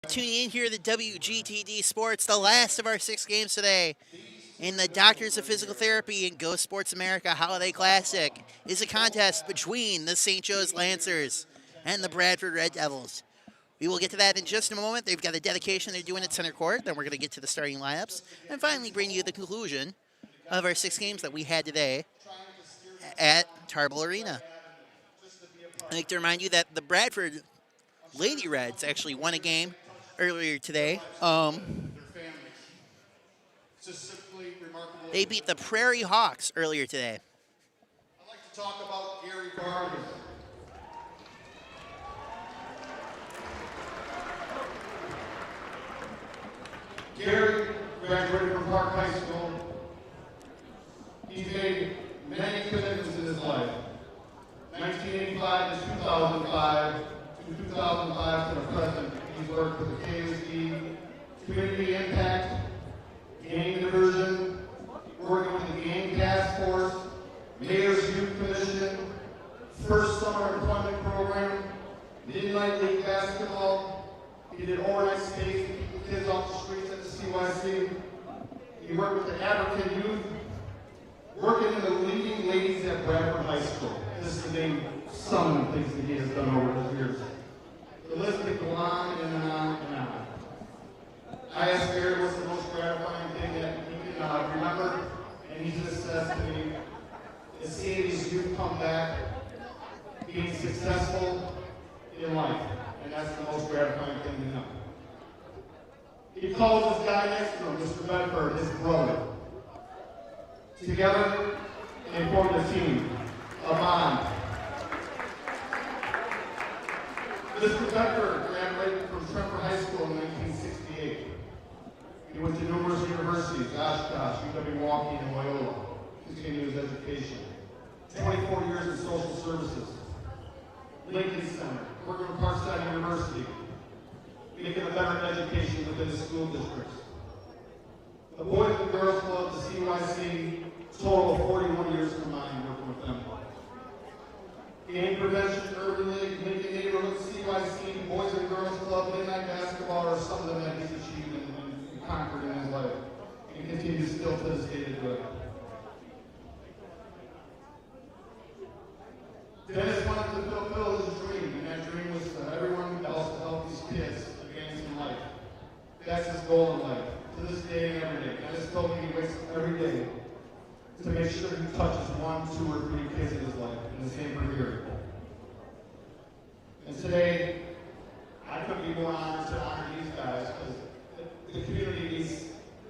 tuning in here to WGTD Sports, the last of our 6 games today. In the Doctors of Physical Therapy and Go Sports America Holiday Classic is a contest between the St. Joe's Lancers and the Bradford Red Devils. We will get to that in just a moment. They've got a dedication they're doing at center court. Then we're going to get to the starting lineups and finally bring you the conclusion of our 6 games that we had today at Tarble Arena. I'd like to remind you that the Bradford Lady Reds actually won a game earlier today. They beat the Prairie Hawks earlier today. I'd like to talk about Gary Vargas. Gary graduated from Park High School. He made many commitments in his life. 1985 to 2005, to 2005 to the present, he's worked with the KSD, Community Impact, Gang Diversion, working with the Gang Task Force, Mayor's Youth Commission, First Summer Employment Program, Midnight League Basketball. He did overnight stays to keep the kids off the streets at the CYC. He worked with the African youth, working in the leading ladies at Bradford High School. Just to name some of the things that he has done over the years. The list could go on and on and on. I asked Gary what's the most gratifying thing that he can remember, and he just says to me, is seeing these youth come back, being successful in life, and that's the most gratifying thing to know. He calls this guy next to him, Mr. Bradford, his brother. Together, they formed a team, a bond. Mr. Bradford graduated from Trevor High School in 1968. He went to numerous universities, Oshkosh, UW-Milwaukee, and Loyola, continued his education. 24 years in social services. Lincoln Center, working with Parkside University, making a better education within the school districts. The Boys and Girls Club, the CYC, total of 41 years combined working with them. Gang prevention, urban league, Lincoln neighborhood, CYC, Boys and Girls Club, midnight basketball are some of them that he's achieved and conquered in his life. And continues still to this day to do it. Dennis wanted to fulfill his dream, and that dream was for everyone else to help these kids advance in life. That's his goal in life, to this day and every day. Dennis told me he wakes up every day to make sure he touches 1, 2, or 3 kids in his life, and the same for here. And today, I couldn't be more honored to honor these guys, because the community needs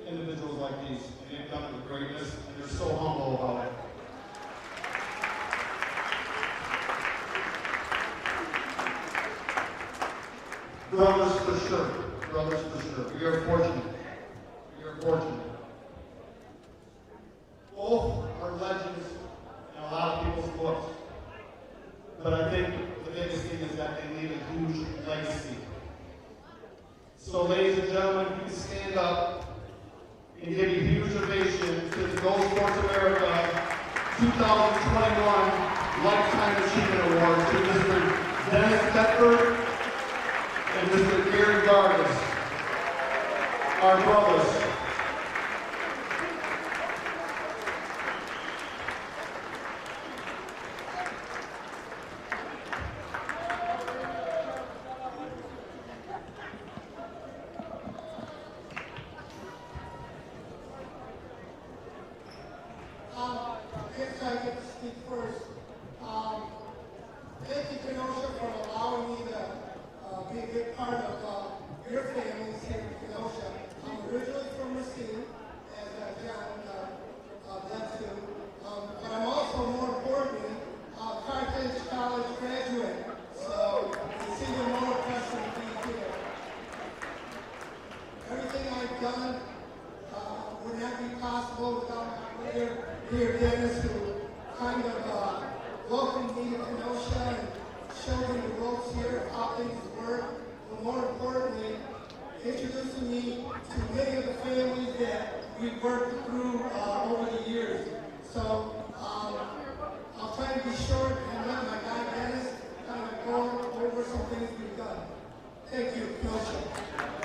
individuals like these, and they've done it with greatness, and they're so humble about it. Brothers for sure. Brothers for sure. We are fortunate. We are fortunate. Both are legends in a lot of people's books. But I think the biggest thing is that they leave a huge legacy. So ladies and gentlemen, if you can stand up and give a huge ovation to the Go Sports America 2021 Lifetime Achievement Award to Mr. Dennis Bedford and Mr. Gary Vargas, our brothers. I guess I get to speak first. Thank you, Kenosha, for allowing me to be a good part of your families here in Kenosha. I'm originally from Racine, as John led to, but I'm also, more importantly, a Carthage College graduate. So it's even more impressive to be here. Everything I've done would not be possible without my brother here, Dennis, who kind of welcomed me to Kenosha and showed me the ropes here of how things work, but more importantly, introducing me to many of the families that we've worked through over the years. So I'll try to be short and let my guy Dennis kind of go over some things we've done. Thank you, Kenosha.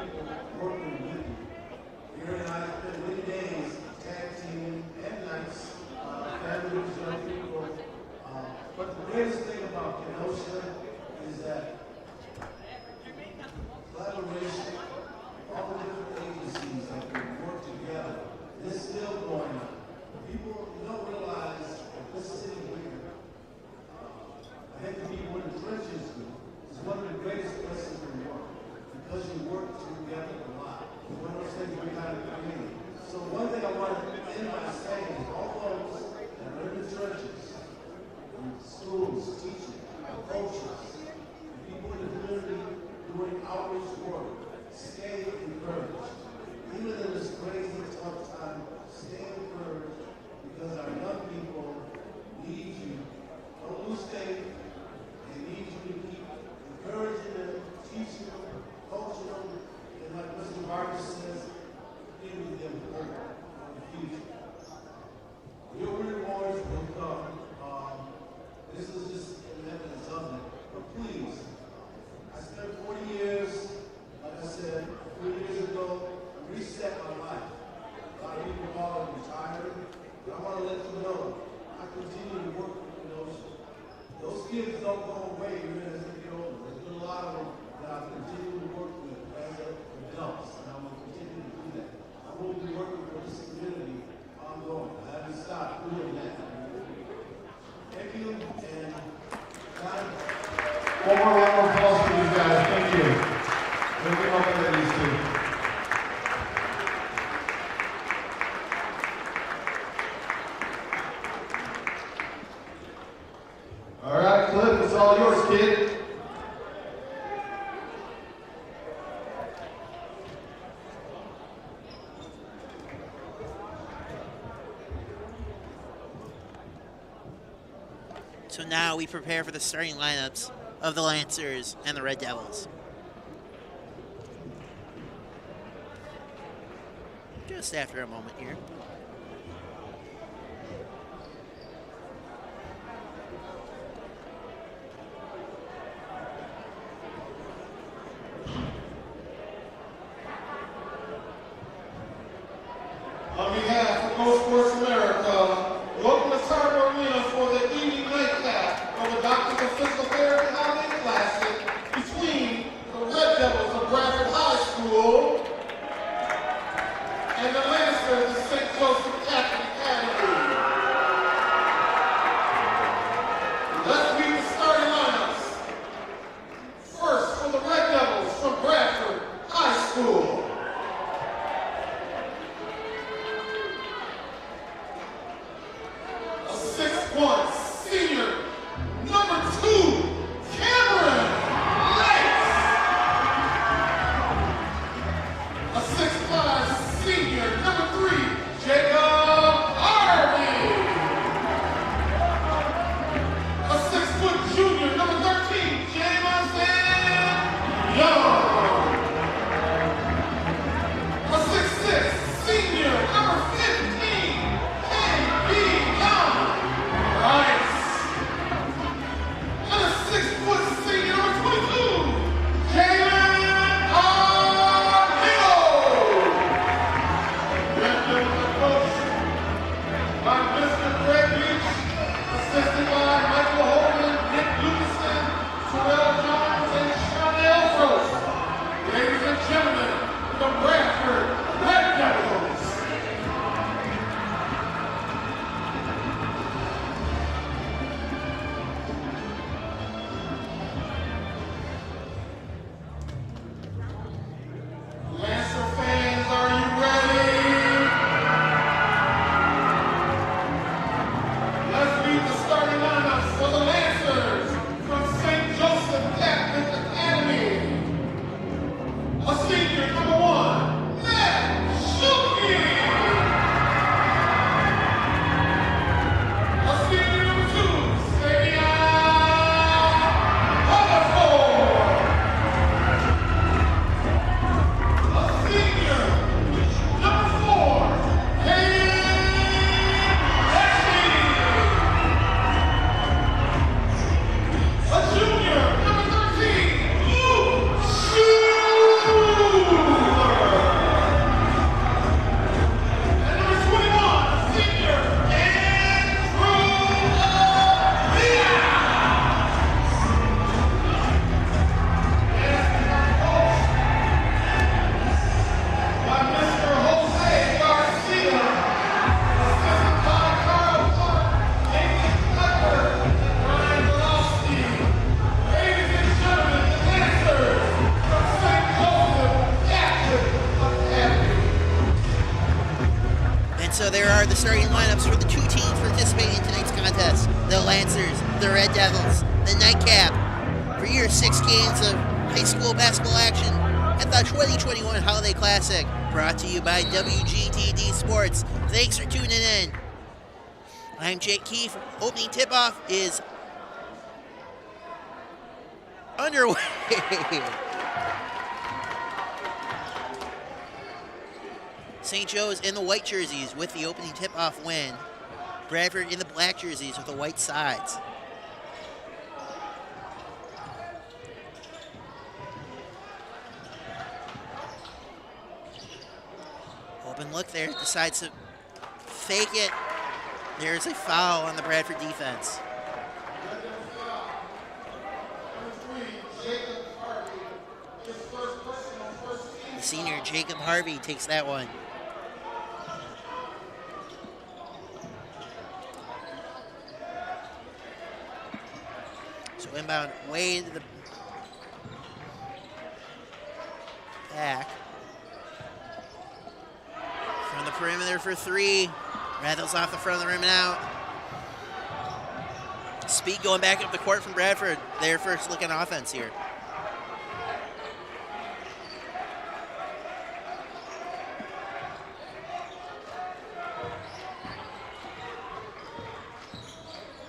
people working with you. Gary and I spent many days tag teaming and nights, families, young people. But the greatest thing about Kenosha is that collaboration, all the different agencies that can work together, is still going on. People don't realize that this city here, I think the people in the trenches is one of the greatest places to work because you work together a lot. It's one of those things we kind of community. So one thing I want to end by saying is all those that are in the trenches, in schools, teaching, coaches, people in the community doing outreach work, stay encouraged. Even in this crazy, tough time, stay encouraged because our young people need you. Don't lose faith. They need you to keep encouraging them, teaching them, coaching them, and like Mr. Vargas says, giving them hope for the future. Your rewards will come. This is just an evidence of it. But please, I spent 40 years, like I said, 3 years ago, reset my life. A lot of people call it retiring. But I want to let you know, I continue to work with Kenosha. Those kids don't go away even as they get older. There's been a lot of them that I continue to work with as adults, and I'm going to continue to do that. I will be working for this community ongoing. I haven't stopped doing that. Thank you, and God. One more round of applause for these guys. Thank you. We'll get up there, these two. All right, Cliff, it's all yours, kid. So now we prepare for the starting lineups of the Lancers and the Red Devils. Just after a moment here. On behalf of Go Sports America, welcome to Tarver Arena for the evening nightcap of the Doctors of Physical Therapy Holiday Classic between the Red Devils of Bradford High School and the Lancers of St. Joseph Catholic Academy. Let's meet the starting lineups. First, for the Red Devils from Bradford High School. So there are the starting lineups for the two teams participating in tonight's contest. The Lancers, the Red Devils, the Nightcap. For your 6 games of high school basketball action at the 2021 Holiday Classic. Brought to you by WGTD Sports. Thanks for tuning in. I'm Jake Keefe. Opening tip-off is underway. St. Joe's in the white jerseys with the opening tip-off win. Bradford in the black jerseys with the white sides. Open look there, decides to fake it. There's a foul on the Bradford defense. The senior, Jacob Harvey, takes that one. So inbound way to the back. From the perimeter for 3. Rattles off the front of the rim and out. Speed going back up the court from Bradford. Their first look at offense here.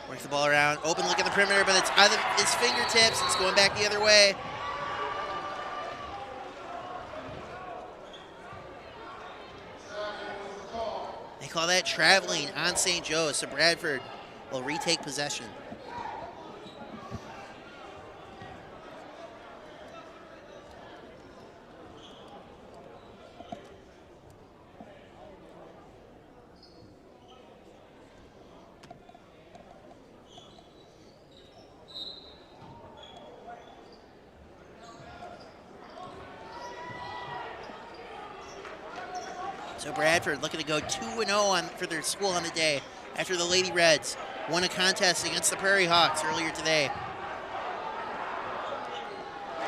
Works the ball around. Open look at the perimeter, but it's out of his fingertips. It's going back the other way. They call that traveling on St. Joe's, so Bradford will retake possession. So Bradford looking to go 2-0 for their school on the day after the Lady Reds won a contest against the Prairie Hawks earlier today.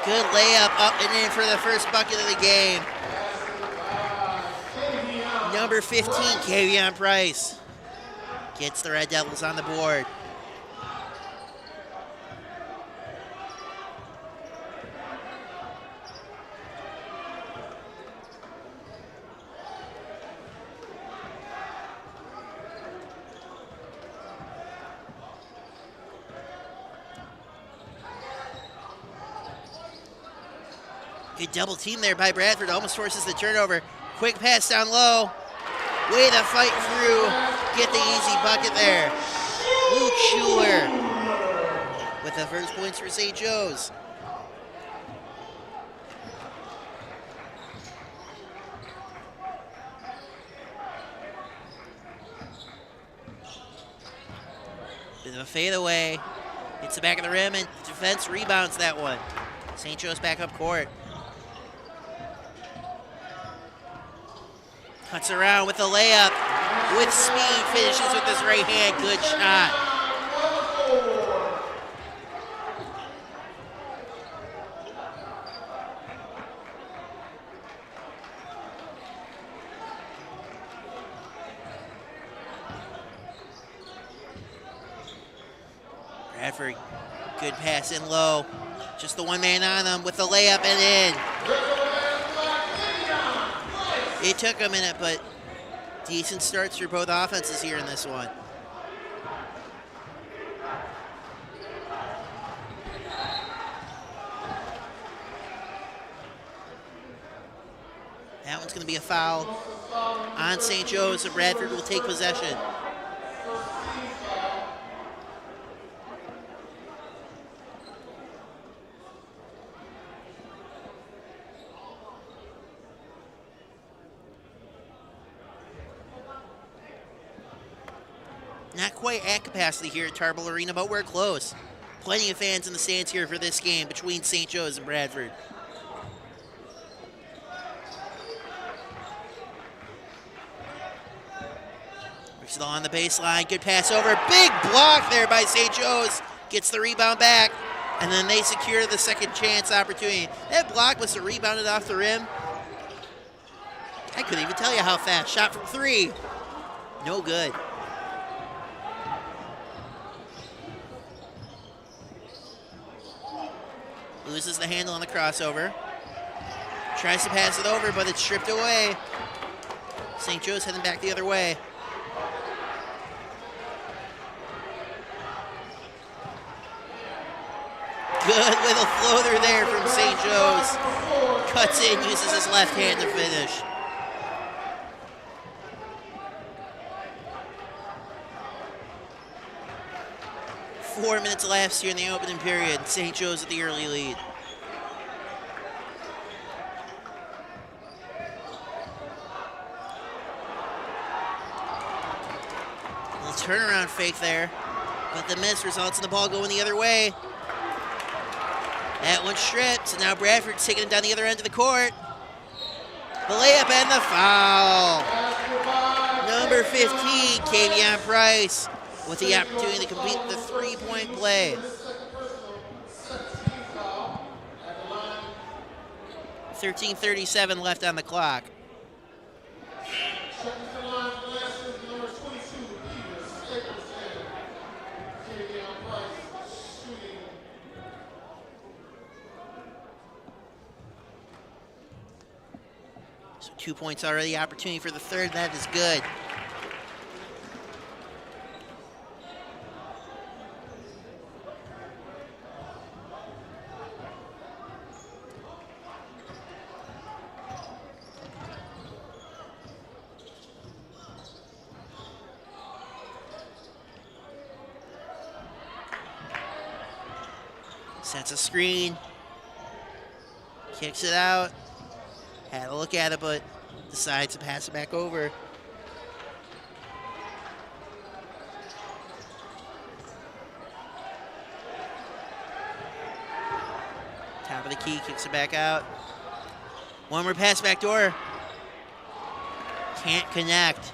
Good layup up and in for the first bucket of the game. Number 15, Kavion Price, gets the Red Devils on the board. Good double team there by Bradford. Almost forces the turnover. Quick pass down low. Way to fight through. Get the easy bucket there. Luke Schuler with the first points for St. Joe's. Bit of a fadeaway. Hits the back of the rim and defense rebounds that one. St. Joe's back up court. Cuts around with a layup. With speed, finishes with his right hand. Good shot. Bradford, good pass in low. Just the one man on him with the layup and in. It took a minute, but decent starts for both offenses here in this one. That one's going to be a foul on St. Joe's, so Bradford will take possession. Not quite at capacity here at Tarbell Arena, but we're close. Plenty of fans in the stands here for this game between St. Joe's and Bradford. Works it all on the baseline. Good pass over. Big block there by St. Joe's. Gets the rebound back, and then they secure the second chance opportunity. That block was rebounded off the rim. I couldn't even tell you how fast. Shot from 3. No good. Loses the handle on the crossover. Tries to pass it over, but it's stripped away. St. Joe's heading back the other way. Good little floater there from St. Joe's. Cuts in, uses his left hand to finish. Four minutes left here in the opening period. St. Joe's with the early lead. Little turnaround fake there, but the miss results in the ball going the other way. That one stripped, so now Bradford's taking it down the other end of the court. The layup and the foul. Number 15, Kavion Price, with the opportunity to complete the three-point play. 13:37 left on the clock. So 2 points already, opportunity for the third, that is good. Sets a screen, kicks it out, had a look at it, but decides to pass it back over. Top of the key, kicks it back out. One more pass back door. Can't connect.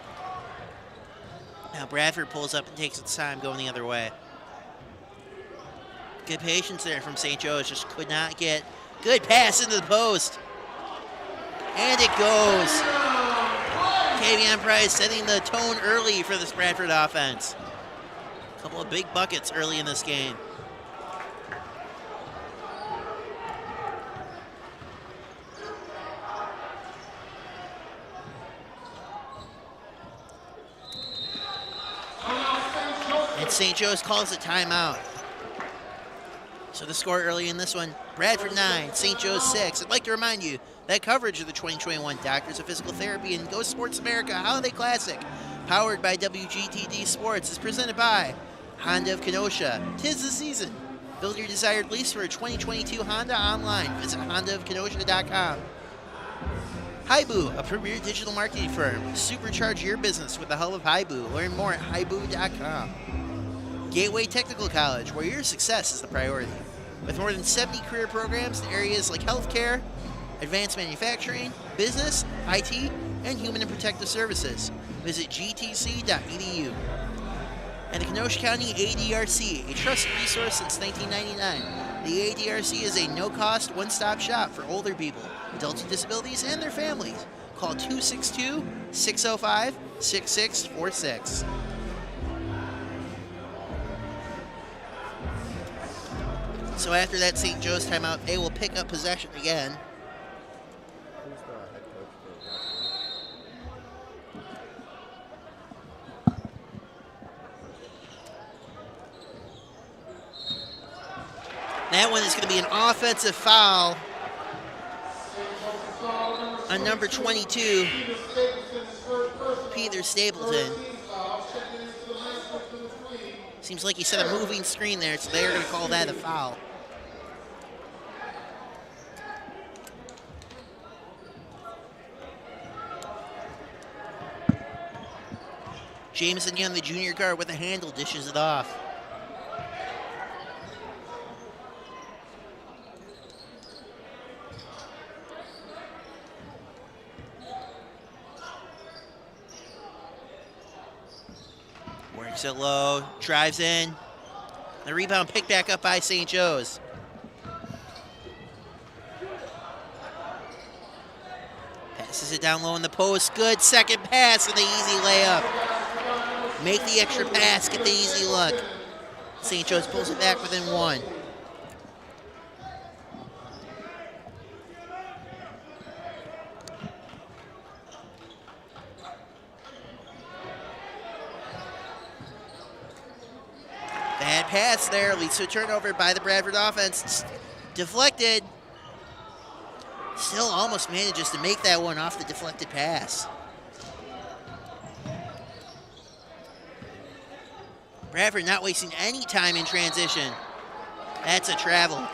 Now Bradford pulls up and takes its time going the other way. Good patience there from St. Joe's, just could not get good pass into the post. And it goes. Kavion Price setting the tone early for this Bradford offense. A couple of big buckets early in this game. And St. Joe's calls a timeout. So the score early in this one, Bradford 9, St. Joe's 6. I'd like to remind you that coverage of the 2021 Doctors of Physical Therapy and Go Sports America Holiday Classic, powered by WGTD Sports, is presented by Honda of Kenosha. 'Tis the season. Build your desired lease for a 2022 Honda online. Visit hondaofkenosha.com. Haibu, a premier digital marketing firm. Supercharge your business with the help of Haibu. Learn more at haibu.com. Gateway Technical College, where your success is the priority. With more than 70 career programs in areas like healthcare, advanced manufacturing, business, IT, and human and protective services. Visit gtc.edu. And the Kenosha County ADRC, a trusted resource since 1999. The ADRC is a no-cost, one-stop shop for older people, adults with disabilities, and their families. Call 262-605-6646. So after that St. Joe's timeout, they will pick up possession again. Who's the head coach for That one is going to be an offensive foul on number 22, Peter Stapleton. Seems like he set a moving screen there, so they're going to call that a foul. Jameson Young, the junior guard with a handle, dishes it off. Works it low, drives in. The rebound picked back up by St. Joe's. Passes it down low in the post. Good second pass and the easy layup. make the extra pass, get the easy look. St. Joe's pulls it back within 1. Bad pass there, leads to a turnover by the Bradford offense. Deflected. Still almost manages to make that one off the deflected pass. Bradford not wasting any time in transition. That's a travel.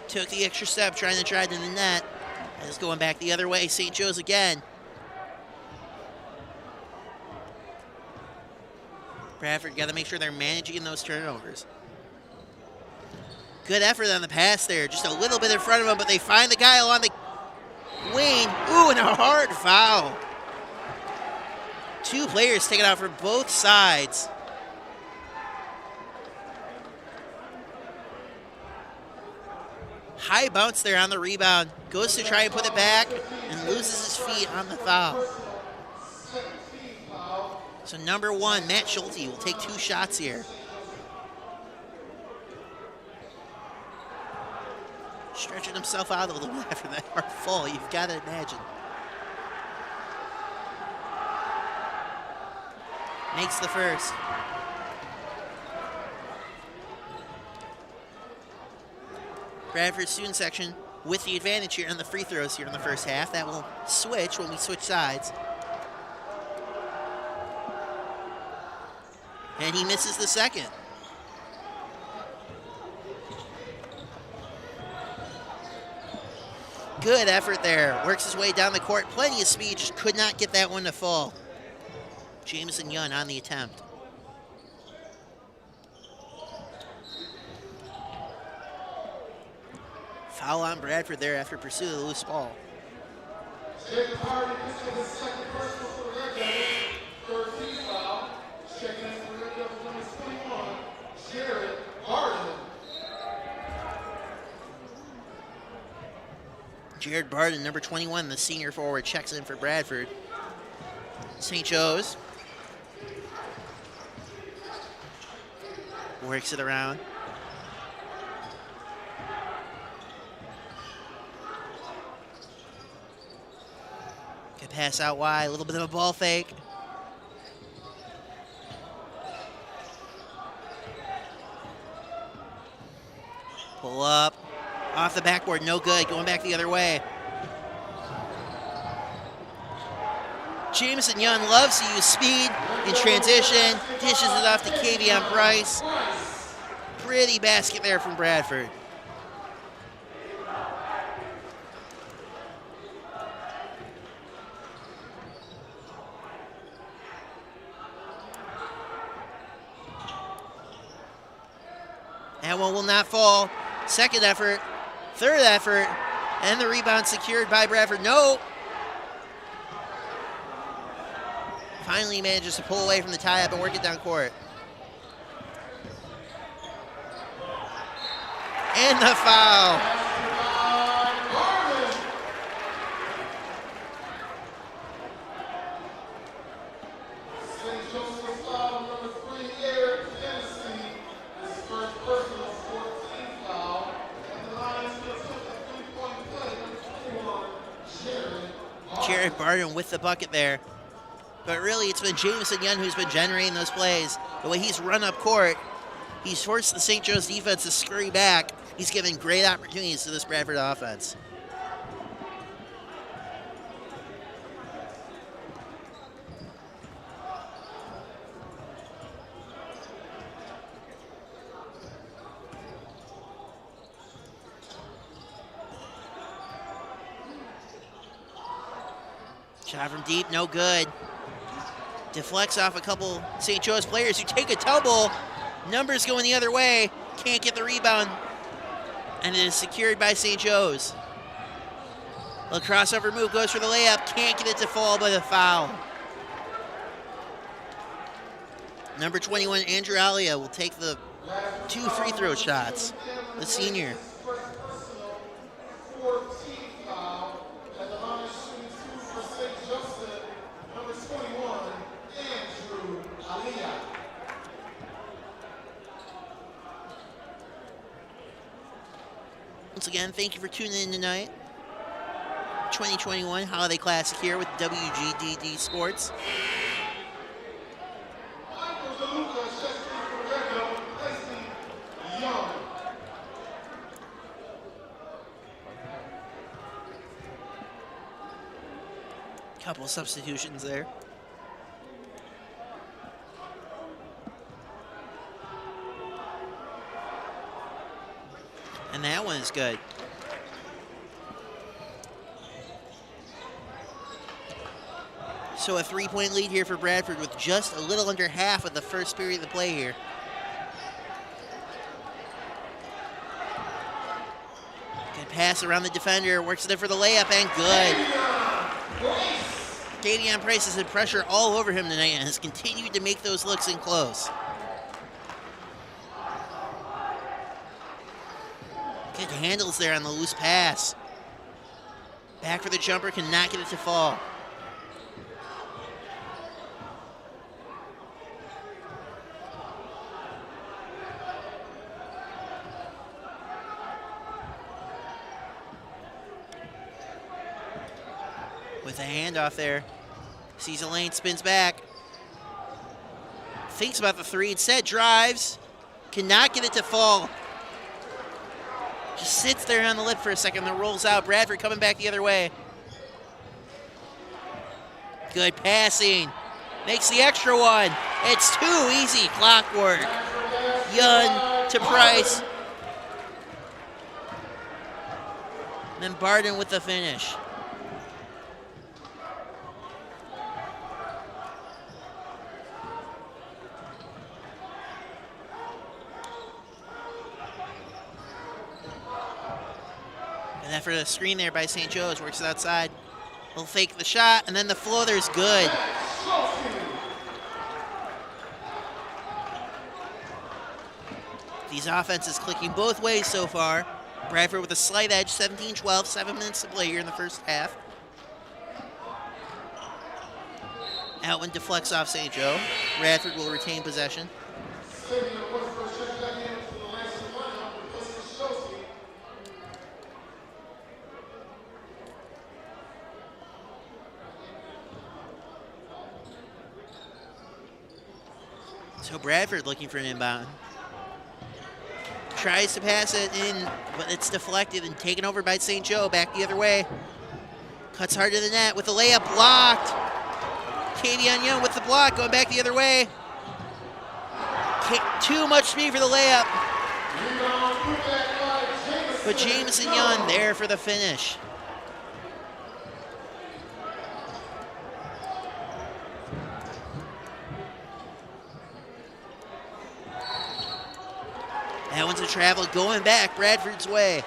Took the extra step, trying to drive to the net. It's going back the other way. St. Joe's again. Bradford got to make sure they're managing those turnovers. Good effort on the pass there. Just a little bit in front of them, but they find the guy along the wing. Ooh, and a hard foul. 2 players taken out for both sides. High bounce there on the rebound. Goes to try and put it back and loses his feet on the foul. So number 1, Matt Schulte, will take 2 shots here. Stretching himself out a little bit after that hard fall, you've got to imagine. Makes the first. Bradford student section with the advantage here on the free throws here in the first half. That will switch when we switch sides. And he misses the second. Good effort there. Works his way down the court. Plenty of speed. Just could not get that one to fall. Jameson Young on the attempt. Foul on Bradford there after pursuit of the loose ball. Jacob Hardy, this is his second personal for the Red Devils. 13 foul. Checking in for the Red Devils, number 21, Jared Barden. Jared Barden, number 21, the senior forward, checks in for Bradford. St. Joe's works it around. Good pass out wide, a little bit of a ball fake. Pull up, off the backboard, no good, going back the other way. Jameson Young loves to use speed in transition, dishes it off to Kavion Price. Pretty basket there from Bradford. That one will not fall. Second effort, third effort, and the rebound secured by Bradford. No. Finally manages to pull away from the tie-up and work it down court. And the foul. Jared Barden with the bucket there. But really, it's been Jameson Young who's been generating those plays. The way he's run up court, he's forced the St. Joe's defense to scurry back. He's given great opportunities to this Bradford offense. Shot from deep, no good. Deflects off a couple St. Joe's players who take a tumble. Numbers going the other way. Can't get the rebound. And it is secured by St. Joe's. A crossover move goes for the layup. Can't get it to fall, but a foul. Number 21, Andrew Alia, will take the 2 free throw shots. The senior. again, thank you for tuning in tonight. 2021 Holiday Classic here with WGTD Sports. Couple substitutions there. And that one is good. So a 3-point lead here for Bradford with just a little under half of the first period of play here. Good pass around the defender, works it in for the layup, and good. Davion Price has had pressure all over him tonight and has continued to make those looks in close. Good handles there on the loose pass. Back for the jumper, cannot get it to fall. With a handoff there. Sees a lane, spins back. Thinks about the three, instead drives. Cannot get it to fall. Just sits there on the lip for a second, then rolls out. Bradford coming back the other way. Good passing. Makes the extra one. It's too easy. Clockwork. Young to Price. And then Barden with the finish. And after the screen there by St. Joe's, works it outside. He'll fake the shot, and then the floater's good. These offenses clicking both ways so far. Bradford with a slight edge, 17-12, 7 minutes to play here in the first half. Outwin deflects off St. Joe. Bradford will retain possession. So Bradford looking for an inbound. Tries to pass it in, but it's deflected and taken over by St. Joe. Back the other way. Cuts hard to the net with the layup blocked. Kavion Young with the block, going back the other way. Too much speed for the layup. But Jameson Young there for the finish. That one's a travel going back Bradford's way.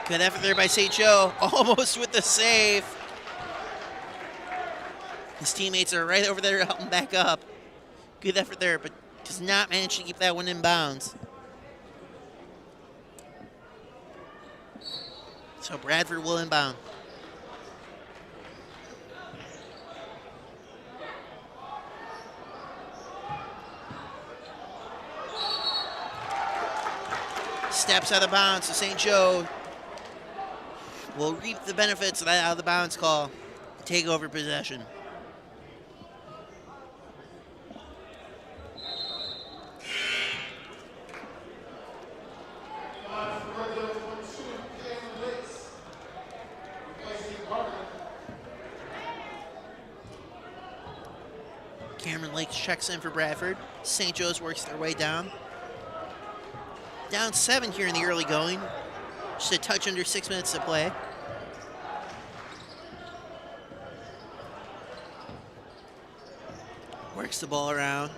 Good effort there by St. Joe, almost with the save. His teammates are right over there to help him back up. Good effort there, but does not manage to keep that one in bounds. So Bradford will inbound. Steps out of bounds, so St. Joe will reap the benefits of that out of the bounds call. Take over possession. Cameron Lakes checks in for Bradford. St. Joe's works their way down. Down 7 here in the early going. Just a touch under 6 minutes to play. Works the ball around.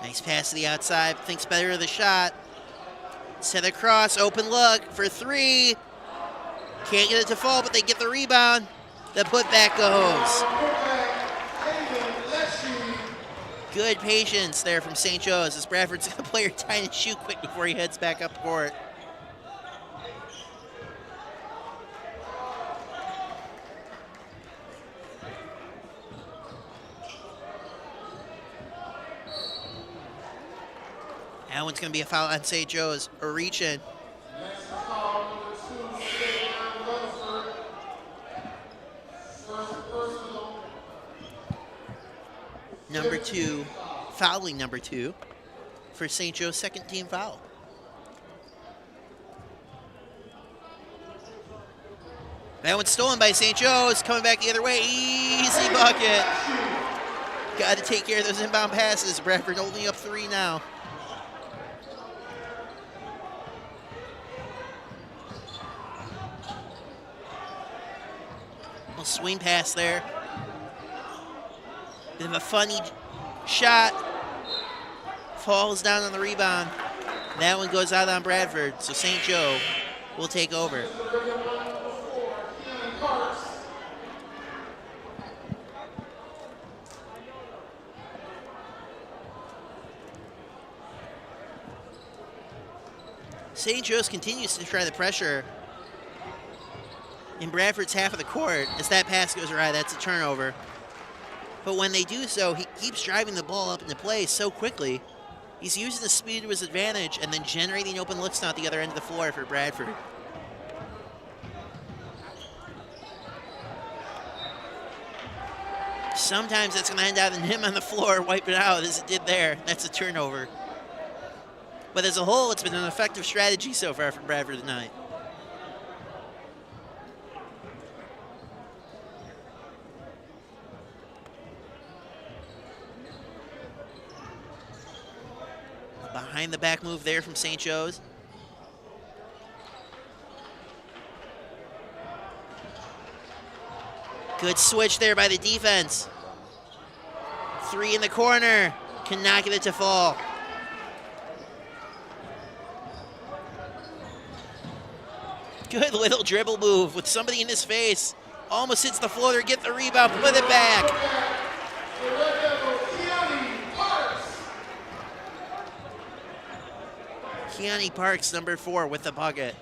Nice pass to the outside. Thinks better of the shot. Set across. Open look for three. Can't get it to fall, but they get the rebound. The putback goes. Good patience there from St. Joe's as Bradford's got a player tying his shoe quick before he heads back up court. That one's going to be a foul on St. Joe's. A reach in. Number two, fouling number two for St. Joe's second team foul. That one's stolen by St. Joe's, coming back the other way. Easy bucket. Got to take care of those inbound passes. Bradford only up 3 now. Little swing pass there. Bit of a funny shot. Falls down on the rebound. That one goes out on Bradford, so St. Joe will take over. St. Joe's continues to try the pressure in Bradford's half of the court. As that pass goes right, that's a turnover. But when they do so, he keeps driving the ball up into play so quickly. He's using the speed to his advantage and then generating open looks now at the other end of the floor for Bradford. Sometimes that's going to end out in him on the floor, wipe it out as it did there. That's a turnover. But as a whole, it's been an effective strategy so far for Bradford tonight. Behind the back move there from St. Joe's. Good switch there by the defense. 3 in the corner. Cannot get it to fall. Good little dribble move with somebody in his face. Almost hits the floater, get the rebound, put it back. Keone Parks, number 4, with the bucket.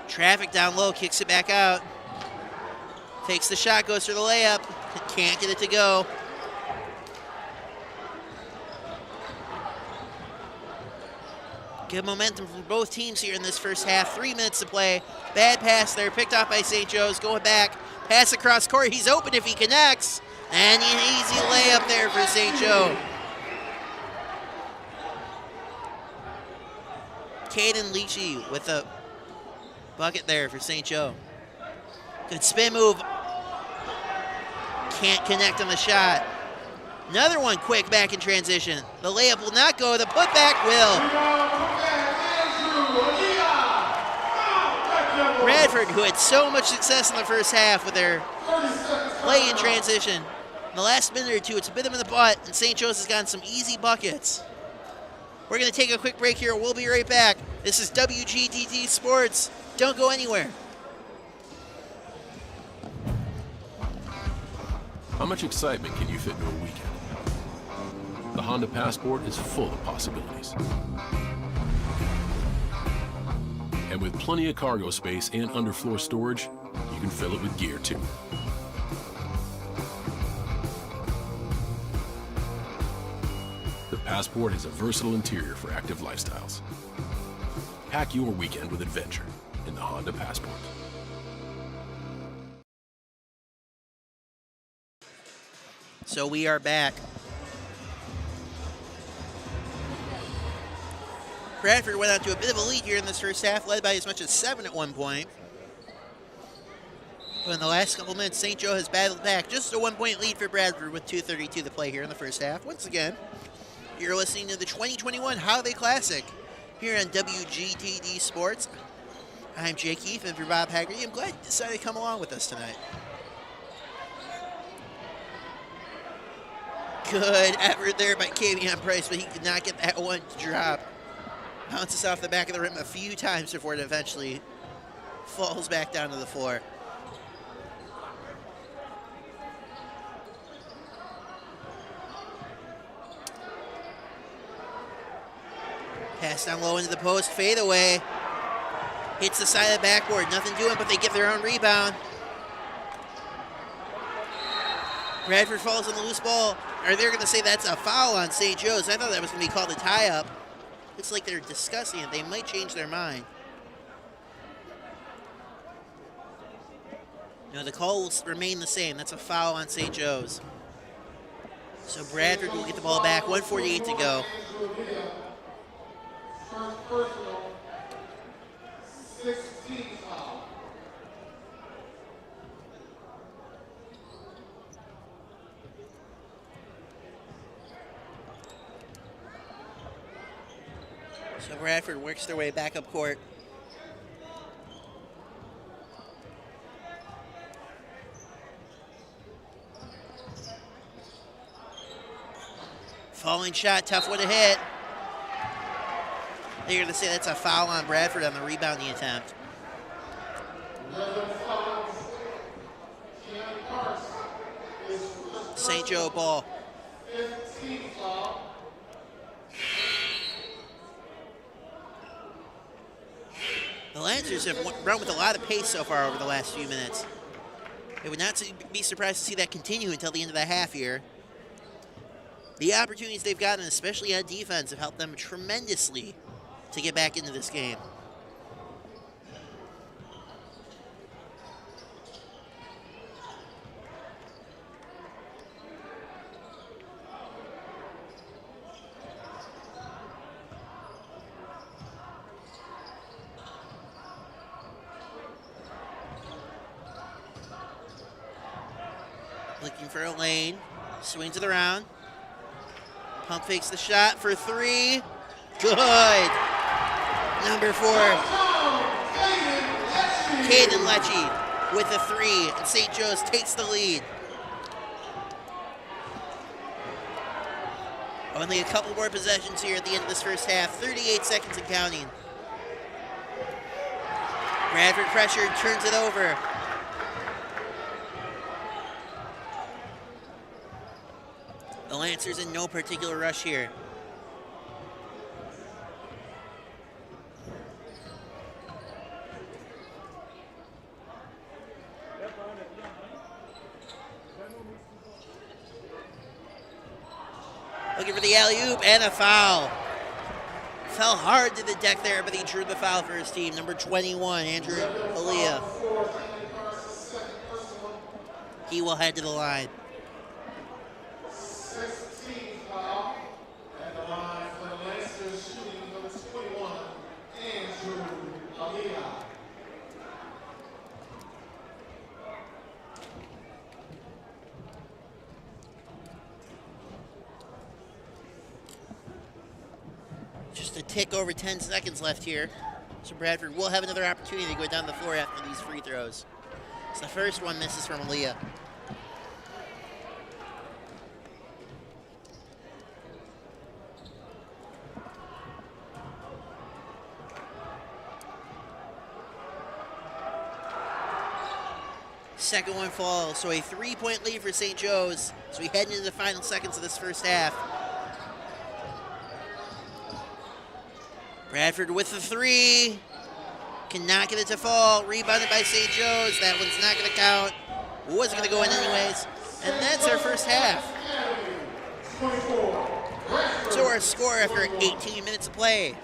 Traffic down low, kicks it back out. Takes the shot, goes for the layup. Can't get it to go. Good momentum from both teams here in this first half. 3 minutes to play. Bad pass there, picked off by St. Joe's. Going back, pass across court. He's open if he connects. And an easy layup there for St. Joe. Caden Leachy with a bucket there for St. Joe. Good spin move. Can't connect on the shot. Another one quick back in transition. The layup will not go. The putback will. Bradford, who had so much success in the first half with their play in transition. In the last minute or two, it's a bit of in the butt, and St. Joe's has gotten some easy buckets. We're going to take a quick break here. We'll be right back. This is WGTD Sports. Don't go anywhere. How much excitement can you fit into a weekend? The Honda Passport is full of possibilities. And with plenty of cargo space and underfloor storage, you can fill it with gear too. The Passport has a versatile interior for active lifestyles. Pack your weekend with adventure in the Honda Passport. So we are back. Bradford went out to a bit of a lead here in this first half, led by as much as 7 at one point. But in the last couple minutes, St. Joe has battled back. Just a 1-point lead for Bradford with 2:32 to play here in the first half. Once again, you're listening to the 2021 Holiday Classic here on WGTD Sports. I'm Jake Keefe, and for Bob Haggerty, I'm glad you decided to come along with us tonight. Good effort there by Kavion Price, but he could not get that one to drop. Bounces off the back of the rim a few times before it eventually falls back down to the floor. Pass down low into the post, fade away. Hits the side of the backboard, nothing doing, but they get their own rebound. Bradford falls on the loose ball. Are they going to say that's a foul on St. Joe's? I thought that was going to be called a tie-up. It's like they're discussing it. They might change their mind. No, the call will remain the same. That's a foul on St. Joe's. So Bradford will get the ball back. 1:48 to go. First personal, 16 foul. So Bradford works their way back up court. Falling shot, tough one to hit. They're going to say that's a foul on Bradford on the rebounding attempt. St. Joe ball. 15 foul. The Lancers have run with a lot of pace so far over the last few minutes. They would not be surprised to see that continue until the end of the half here. The opportunities they've gotten, especially on defense, have helped them tremendously to get back into this game. Looking for a lane, swings it around. Pump fakes the shot for three. Good. Number 4. Caden Lecce with a three, and St. Joe's takes the lead. Only a couple more possessions here at the end of this first half. 38 seconds and counting. Bradford pressured, turns it over. The Lancers in no particular rush here. Looking for the alley-oop and a foul. Fell hard to the deck there, but he drew the foul for his team. Number 21, Andrew Aaliyah. He will head to the line. 16 foul. At the line for the Lancers shooting number 21, Andrew Aaliyah. Just a tick over 10 seconds left here. So Bradford will have another opportunity to go down the floor after these free throws. So the first one misses from Aaliyah. Second one falls, so a 3-point lead for St. Joe's. So we head into the final seconds of this first half. Bradford with the three. Cannot get it to fall. Rebounded by St. Joe's. That one's not going to count. Wasn't going to go in anyways. And that's our first half. So our score after 18 minutes of play.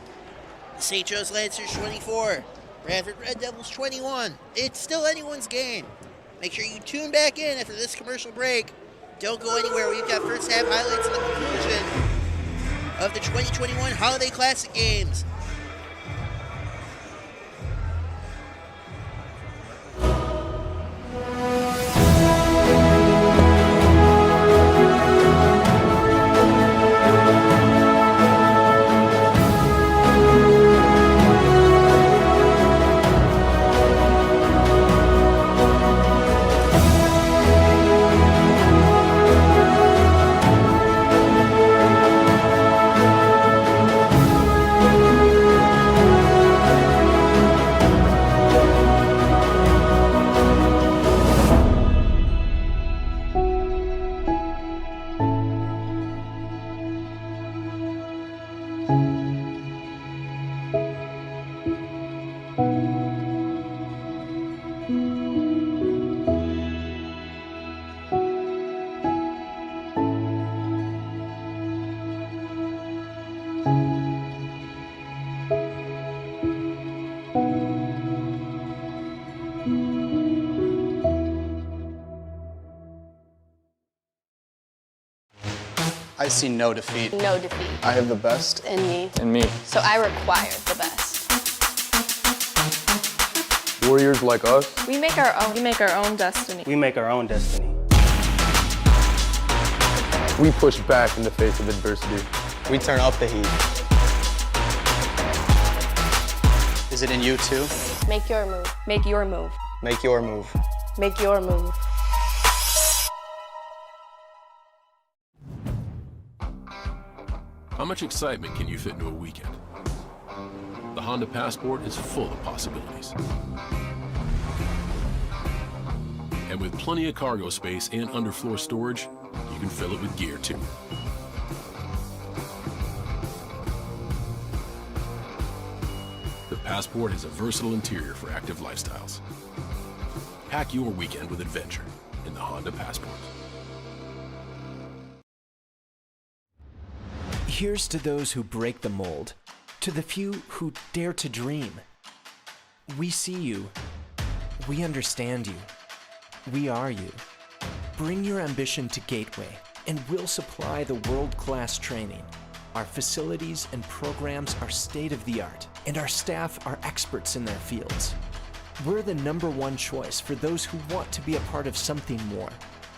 St. Joe's Lancers 24. Bradford Red Devils 21. It's still anyone's game. Make sure you tune back in after this commercial break. Don't go anywhere. We've got first half highlights and the conclusion of the 2021 Holiday Classic games. I see no defeat. No defeat. I have the best In me. in me. So I require the best. Warriors like us. We make our own. We make our own destiny. We make our own destiny. We push back in the face of adversity. We turn up the heat. Is it in you too? Make your move. Make your move. Make your move. Make your move. How much excitement can you fit into a weekend? The Honda Passport is full of possibilities. And with plenty of cargo space and underfloor storage, you can fill it with gear too. The Passport has a versatile interior for active lifestyles. Pack your weekend with adventure in the Honda Passport. Here's to those who break the mold, to the few who dare to dream. We see you. We understand you. We are you. Bring your ambition to Gateway, and we'll supply the world-class training. Our facilities and programs are state-of-the-art, and our staff are experts in their fields. We're the #1 choice for those who want to be a part of something more.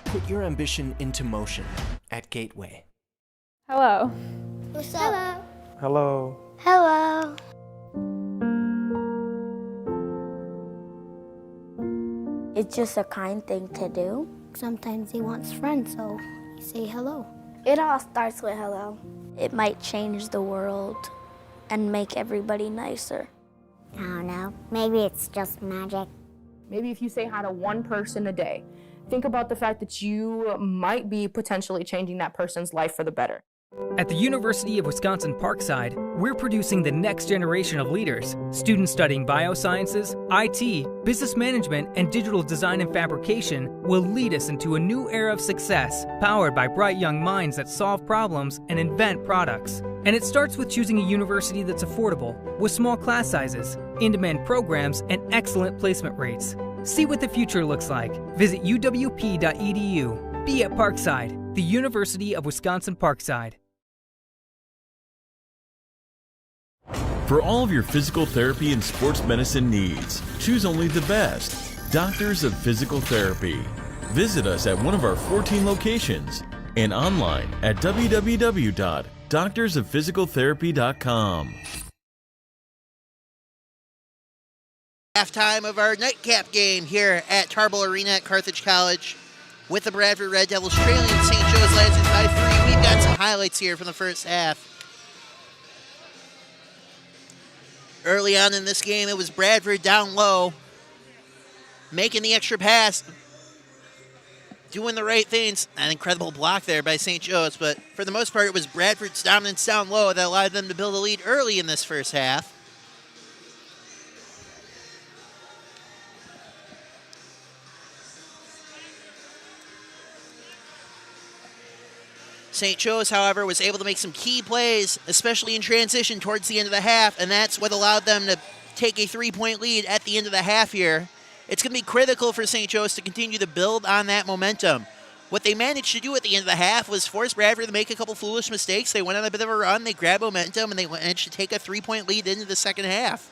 Put your ambition into motion at Gateway. Hello. What's up? Hello. Hello. It's just a kind thing to do. Sometimes he wants friends, so you say hello. It all starts with hello. It might change the world and make everybody nicer. I don't know. Maybe it's just magic. Maybe if you say hi to one person a day, think about the fact that you might be potentially changing that person's life for the better. At the University of Wisconsin-Parkside, we're producing the next generation of leaders. Students studying biosciences, IT, business management, and digital design and fabrication will lead us into a new era of success, powered by bright young minds that solve problems and invent products. And it starts with choosing a university that's affordable, with small class sizes, in-demand programs, and excellent placement rates. See what the future looks like. Visit uwp.edu. Be at Parkside, the University of Wisconsin-Parkside. For all of your physical therapy and sports medicine needs, choose only the best. Doctors of Physical Therapy. Visit us at one of our 14 locations and online at www.doctorsofphysicaltherapy.com. Halftime of our nightcap game here at Tarbell Arena at Carthage College, with the Bradford Red Devils trailing St. Joe's Lancers by 3. We've got some highlights here from the first half. Early on in this game, it was Bradford down low, making the extra pass, doing the right things. An incredible block there by St. Joe's, but for the most part, it was Bradford's dominance down low that allowed them to build a lead early in this first half. St. Joe's, however, was able to make some key plays, especially in transition towards the end of the half, and that's what allowed them to take a 3-point lead at the end of the half here. It's going to be critical for St. Joe's to continue to build on that momentum. What they managed to do at the end of the half was force Bradford to make a couple foolish mistakes. They went on a bit of a run, they grabbed momentum, and they managed to take a 3-point lead into the second half.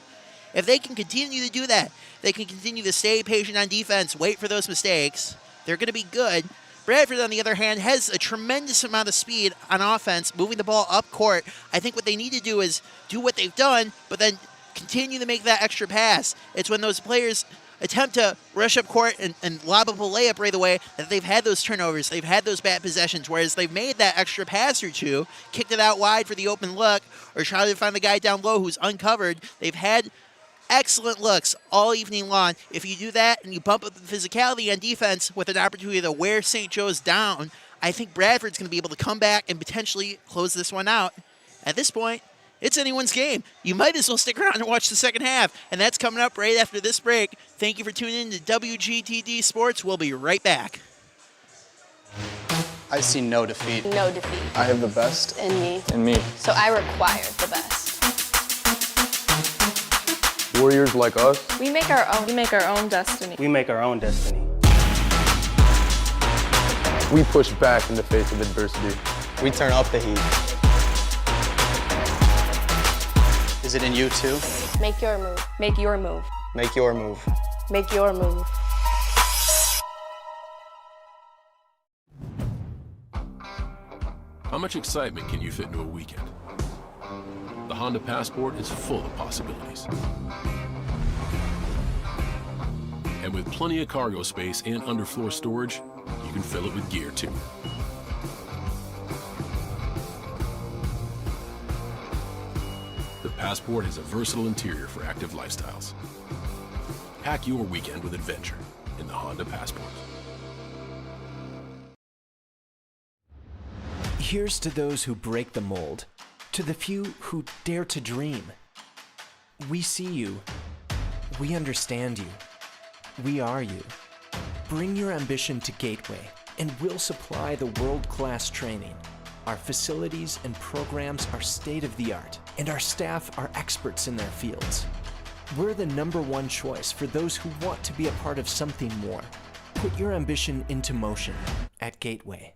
If they can continue to do that, they can continue to stay patient on defense, wait for those mistakes, they're going to be good. Bradford, on the other hand, has a tremendous amount of speed on offense, moving the ball up court. I think what they need to do is do what they've done, but then continue to make that extra pass. It's when those players attempt to rush up court and lob up a layup right away that they've had those turnovers, they've had those bad possessions, whereas they've made that extra pass or two, kicked it out wide for the open look, or tried to find the guy down low who's uncovered. They've had excellent looks all evening long. If you do that and you bump up the physicality on defense with an opportunity to wear St. Joe's down, I think Bradford's going to be able to come back and potentially close this one out. At this point, it's anyone's game. You might as well stick around and watch the second half, and that's coming up right after this break. Thank you for tuning in to WGTD Sports. We'll be right back. I see no defeat. No defeat. I have the best In me. in me. So I require the best. Warriors like us. We make our own. We make our own destiny. We make our own destiny. We push back in the face of adversity. We turn up the heat. Is it in you too? Make your move. Make your move. Make your move. Make your move. How much excitement can you fit into a weekend? The Honda Passport is full of possibilities. And with plenty of cargo space and underfloor storage, you can fill it with gear too. The Passport has a versatile interior for active lifestyles. Pack your weekend with adventure in the Honda Passport. Here's to those who break the mold, to the few who dare to dream. We see you. We understand you. We are you. Bring your ambition to Gateway, and we'll supply the world-class training. Our facilities and programs are state-of-the-art, and our staff are experts in their fields. We're the #1 choice for those who want to be a part of something more. Put your ambition into motion at Gateway.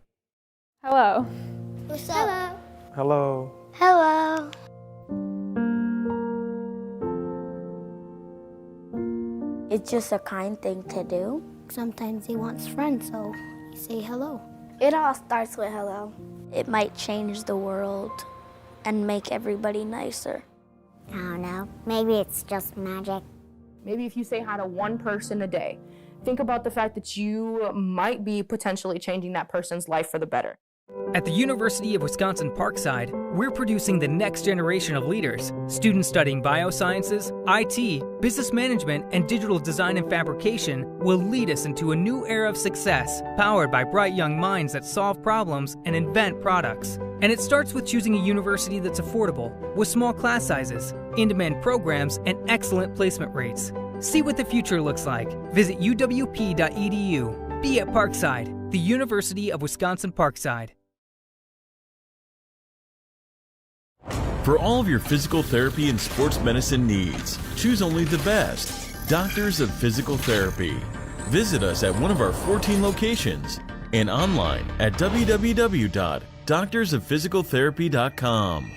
Hello. What's up? Hello. Hello. It's just a kind thing to do. Sometimes he wants friends, so you say hello. It all starts with hello. It might change the world and make everybody nicer. I don't know. Maybe it's just magic. Maybe if you say hi to one person a day, think about the fact that you might be potentially changing that person's life for the better. At the University of Wisconsin-Parkside, we're producing the next generation of leaders. Students studying biosciences, IT, business management, and digital design and fabrication will lead us into a new era of success, powered by bright young minds that solve problems and invent products. And it starts with choosing a university that's affordable, with small class sizes, in-demand programs, and excellent placement rates. See what the future looks like. Visit uwp.edu. Be at Parkside, the University of Wisconsin-Parkside. For all of your physical therapy and sports medicine needs, choose only the best. Doctors of Physical Therapy. Visit us at one of our 14 locations and online at www.doctorsofphysicaltherapy.com.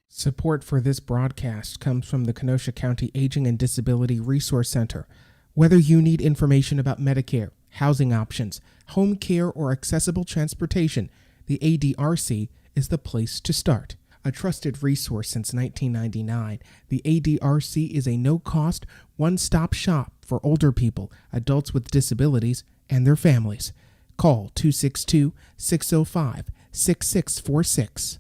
Support for this broadcast comes from the Kenosha County Aging and Disability Resource Center. Whether you need information about Medicare, housing options, home care, or accessible transportation, the ADRC is the place to start. A trusted resource since 1999, the ADRC is a no-cost, one-stop shop for older people, adults with disabilities, and their families. Call 262-605-6646.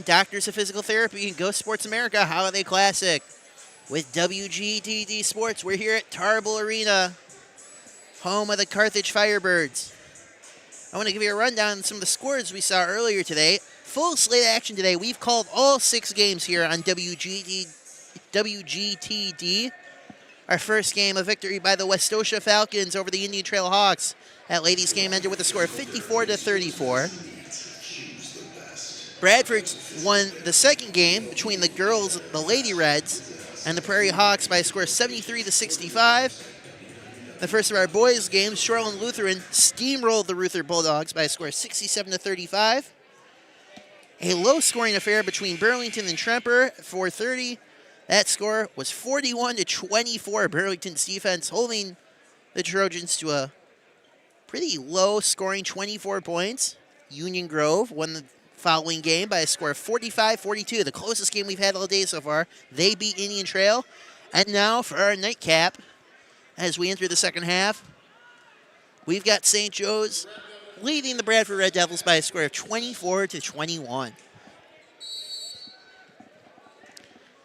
Doctors of Physical Therapy and Go Sports America Holiday Classic. With WGTD Sports, we're here at Tarble Arena, home of the Carthage Firebirds. I want to give you a rundown on some of the scores we saw earlier today. Full slate action today. We've called all 6 games here on WGTD. Our first game, a victory by the Westosha Falcons over the Indian Trail Hawks. That ladies' game ended with a score of 54-34. Bradford won the second game between the girls, the Lady Reds, and the Prairie Hawks by a score of 73-65. The first of our boys' games, Shoreland Lutheran steamrolled the Ruther Bulldogs by a score of 67-35. A low-scoring affair between Burlington and Tremper at 4:30. That score was 41-24. Burlington's defense holding the Trojans to a pretty low-scoring 24 points. Union Grove won the following game by a score of 45-42, the closest game we've had all day so far. They beat Indian Trail. And now for our nightcap, as we enter the second half, we've got St. Joe's leading the Bradford Red Devils by a score of 24-21.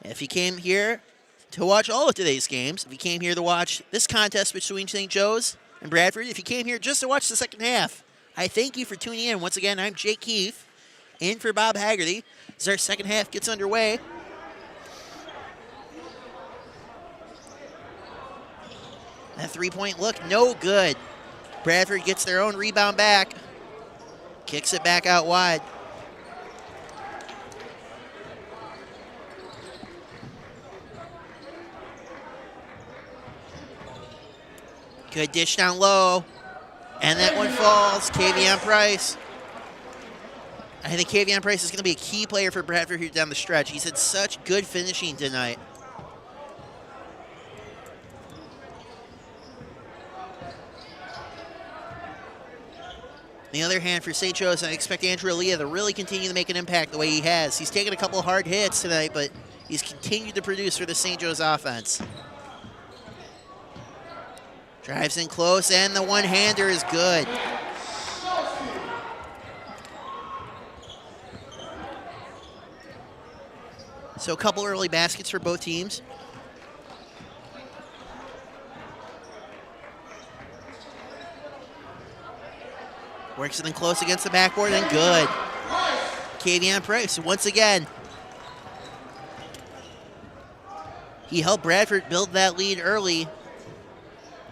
If you came here to watch all of today's games, if you came here to watch this contest between St. Joe's and Bradford, if you came here just to watch the second half, I thank you for tuning in. Once again, I'm Jake Keefe, in for Bob Haggerty, as our second half gets underway. That three-point look, no good. Bradford gets their own rebound back. Kicks it back out wide. Good dish down low. And that one falls. Kavion Price. I think Kavion Price is going to be a key player for Bradford here down the stretch. He's had such good finishing tonight. On the other hand, for St. Joe's, I expect Andrew Aaliyah to really continue to make an impact the way he has. He's taken a couple hard hits tonight, but he's continued to produce for the St. Joe's offense. Drives in close, and the one-hander is good. So a couple early baskets for both teams. Works it in close against the backboard, and good. Kavion Price, once again. He helped Bradford build that lead early.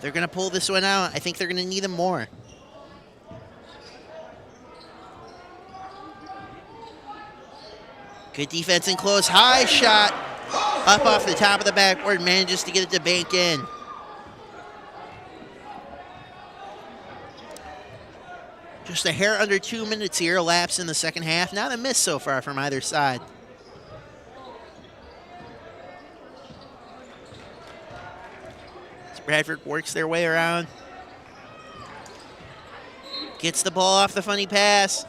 They're going to pull this one out. I think they're going to need him more. Good defense in close. High shot. Up off the top of the backboard. Manages to get it to bank in. Just a hair under 2 minutes here, elapsed in the second half. Not a miss so far from either side. As Bradford works their way around. Gets the ball off the funny pass.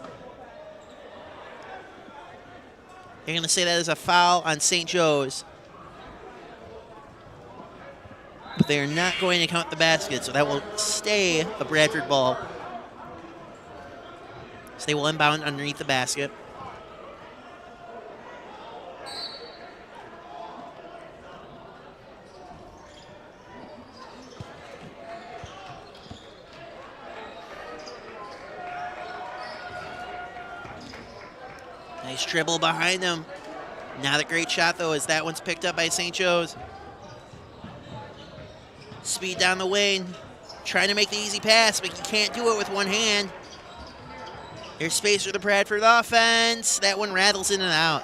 They're going to say that is a foul on St. Joe's. But they are not going to count the basket, so that will stay a Bradford ball. So they will inbound underneath the basket. Nice dribble behind them. Not a great shot, though, as that one's picked up by St. Joe's. Speed down the wing. Trying to make the easy pass, but you can't do it with one hand. There's space for the Bradford offense. That one rattles in and out.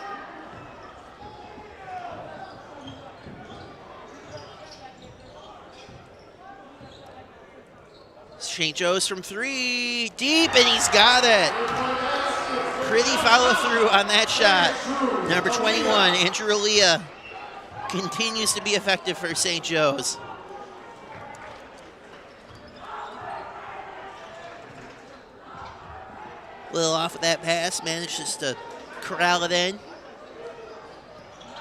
St. Joe's from three. Deep, and he's got it. Pretty follow through on that shot. Number 21, Andrew Aaliyah, continues to be effective for St. Joe's. Little off of that pass, manages to corral it in.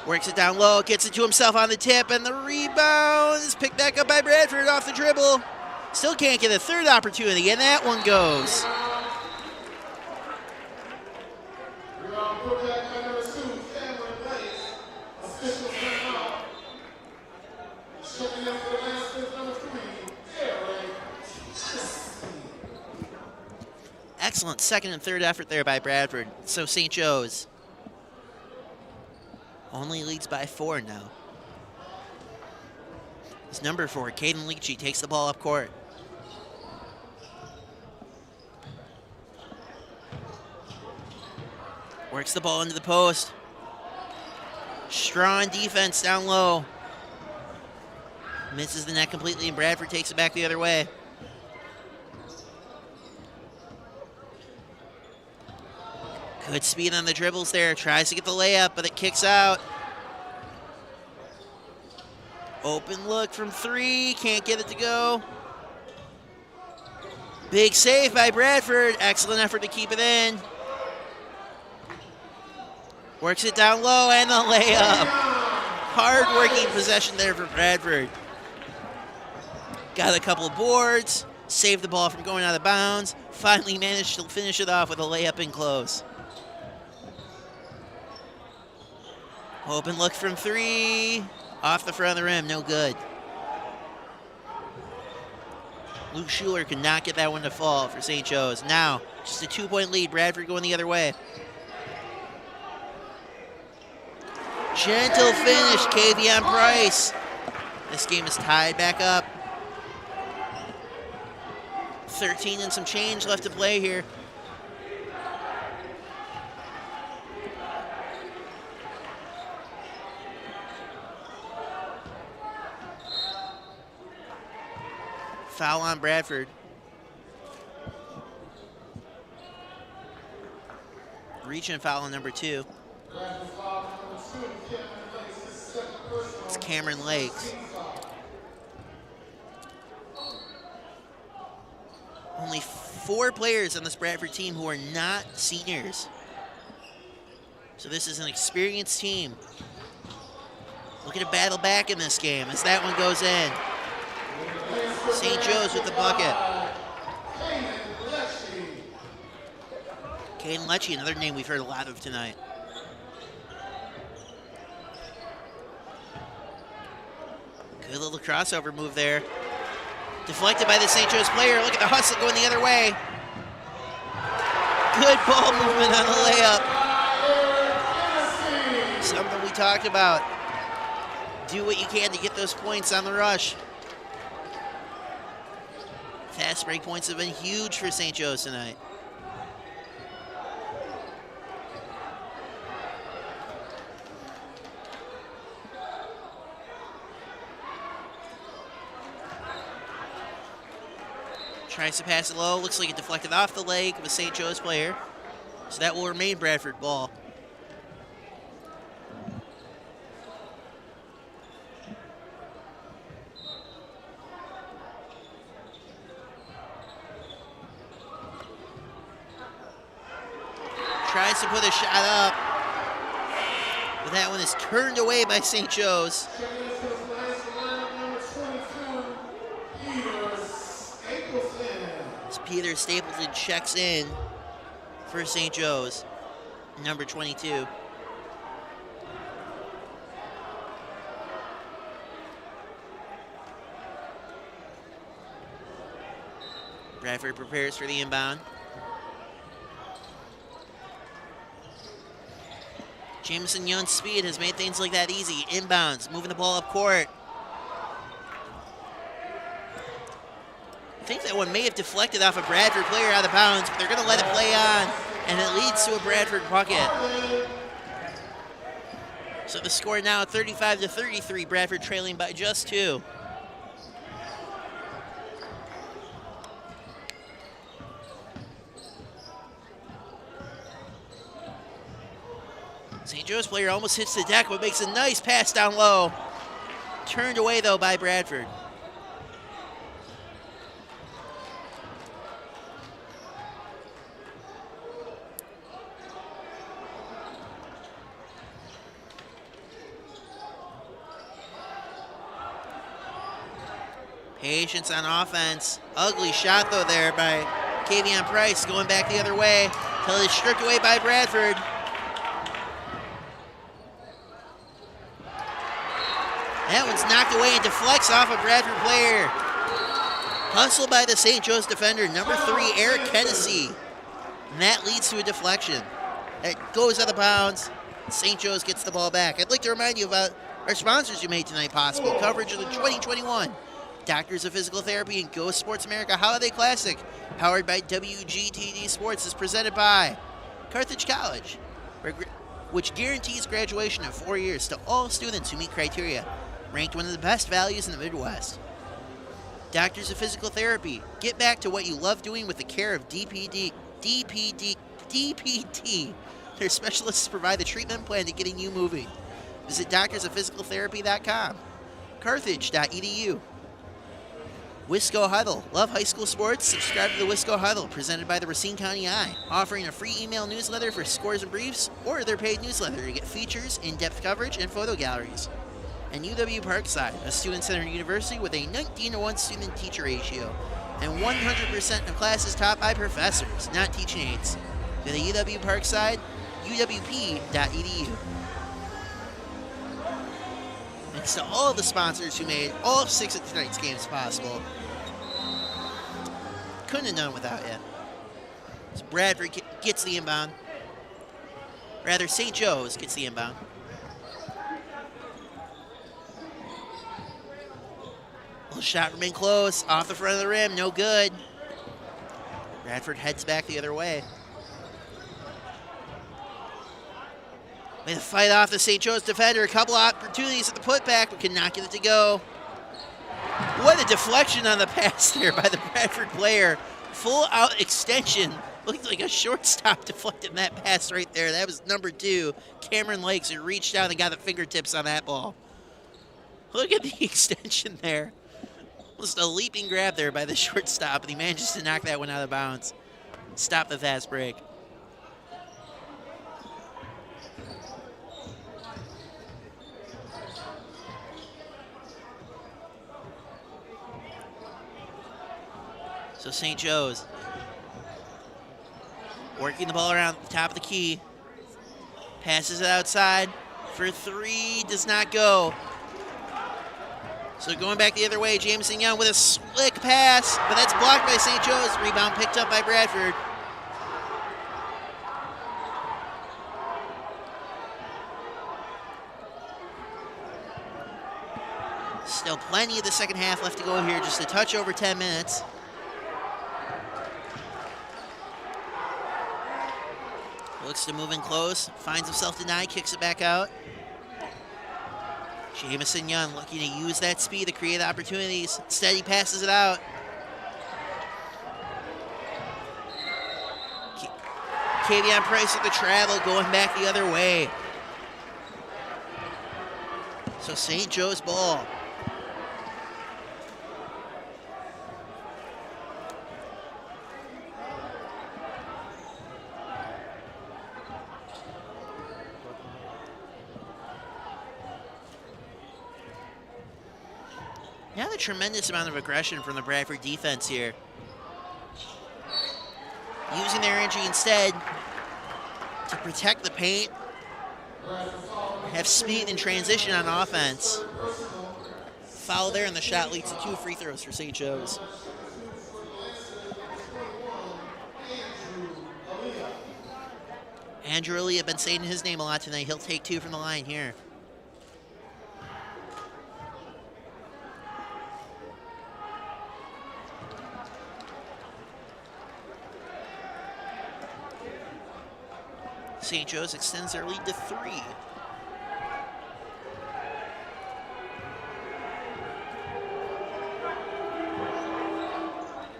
Works it down low, gets it to himself on the tip, and the rebound is picked back up by Bradford off the dribble. Still can't get a third opportunity, and that one goes. Excellent second and third effort there by Bradford. So St. Joe's only leads by 4 now. It's number 4, Caden Leachy, takes the ball up court. Works the ball into the post. Strong defense down low. Misses the net completely, and Bradford takes it back the other way. Good speed on the dribbles there. Tries to get the layup, but it kicks out. Open look from 3. Can't get it to go. Big save by Bradford. Excellent effort to keep it in. Works it down low, and the layup. Hard-working possession there for Bradford. Got a couple boards. Saved the ball from going out of bounds. Finally managed to finish it off with a layup in close. Open look from 3. Off the front of the rim, no good. Luke Schuler could not get that one to fall for St. Joe's. Now, just a 2-point lead. Bradford going the other way. Gentle finish, Kavion Price. This game is tied back up. 13 and some change left to play here. Foul on Bradford. Reach and foul on number 2. It's Cameron Lakes. Only 4 players on this Bradford team who are not seniors. So this is an experienced team. Looking to battle back in this game as that one goes in. St. Joe's with the bucket. Caden Lecce, another name we've heard a lot of tonight. Good little crossover move there. Deflected by the St. Joe's player. Look at the hustle going the other way. Good ball movement on the layup. Something we talked about. Do what you can to get those points on the rush. Fast break points have been huge for St. Joe's tonight. Tries to pass it low. Looks like it deflected off the leg of a St. Joe's player. So that will remain Bradford ball. Tries to put a shot up. But that one is turned away by St. Joe's. Peter Stapleton checks in for St. Joe's, number 22. Bradford prepares for the inbound. Jameson Young's speed has made things like that easy. Inbounds, moving the ball up court. I think that one may have deflected off a Bradford player out of bounds, but they're going to let it play on, and it leads to a Bradford bucket. So the score now 35-33, Bradford trailing by just 2. St. Joe's player almost hits the deck, but makes a nice pass down low. Turned away, though, by Bradford. Patience on offense. Ugly shot, though, there by Kavion Price, going back the other way until it's stripped away by Bradford. That one's knocked away and deflects off a Bradford player. Hustled by the St. Joe's defender, number 3, Eric Hennessy. And that leads to a deflection. It goes out of bounds. St. Joe's gets the ball back. I'd like to remind you about our sponsors who made tonight possible. Coverage of the 2021 Doctors of Physical Therapy and Go Sports America Holiday Classic, powered by WGTD Sports, is presented by Carthage College, which guarantees graduation in 4 years to all students who meet criteria. Ranked one of the best values in the Midwest. Doctors of Physical Therapy, get back to what you love doing with the care of DPT. Their specialists provide the treatment plan to getting you moving. Visit doctorsofphysicaltherapy.com. Carthage.edu. Wisco Huddle. Love high school sports? Subscribe to the Wisco Huddle, presented by the Racine County Eye, offering a free email newsletter for scores and briefs, or their paid newsletter to get features, in-depth coverage, and photo galleries. And UW Parkside, a student-centered university with a 19-to-1 student-teacher ratio, and 100% of classes taught by professors, not teaching aides. Go to UW Parkside, uwp.edu. Thanks to all the sponsors who made all 6 of tonight's games possible. Couldn't have done without you. So Bradford gets the inbound. Rather, St. Joe's gets the inbound. Little shot remained close, off the front of the rim, no good. Bradford heads back the other way. Way to fight off the St. Joe's defender. A couple opportunities at the putback, but could not get it to go. What a deflection on the pass there by the Bradford player. Full out extension. Looked like a shortstop deflecting that pass right there. That was number 2, Cameron Lakes, who reached out and got the fingertips on that ball. Look at the extension there. Just a leaping grab there by the shortstop, and he manages to knock that one out of bounds. Stop the fast break. So St. Joe's working the ball around the top of the key. Passes it outside for 3, does not go. So going back the other way, Jameson Young with a slick pass, but that's blocked by St. Joe's. Rebound picked up by Bradford. Still plenty of the second half left to go here, just a touch over 10 minutes. Looks to move in close, finds himself denied, kicks it back out. Jameson Young looking to use that speed to create opportunities. Instead, he passes it out. Kavion Price with the travel, going back the other way. So St. Joe's ball. Not a tremendous amount of aggression from the Bradford defense here. Using their energy instead to protect the paint, have speed and transition on offense. Foul there, and the shot leads to 2 free throws for St. Joe's. Andrew Lee, I've been saying his name a lot tonight. He'll take 2 from the line here. St. Joe's extends their lead to 3.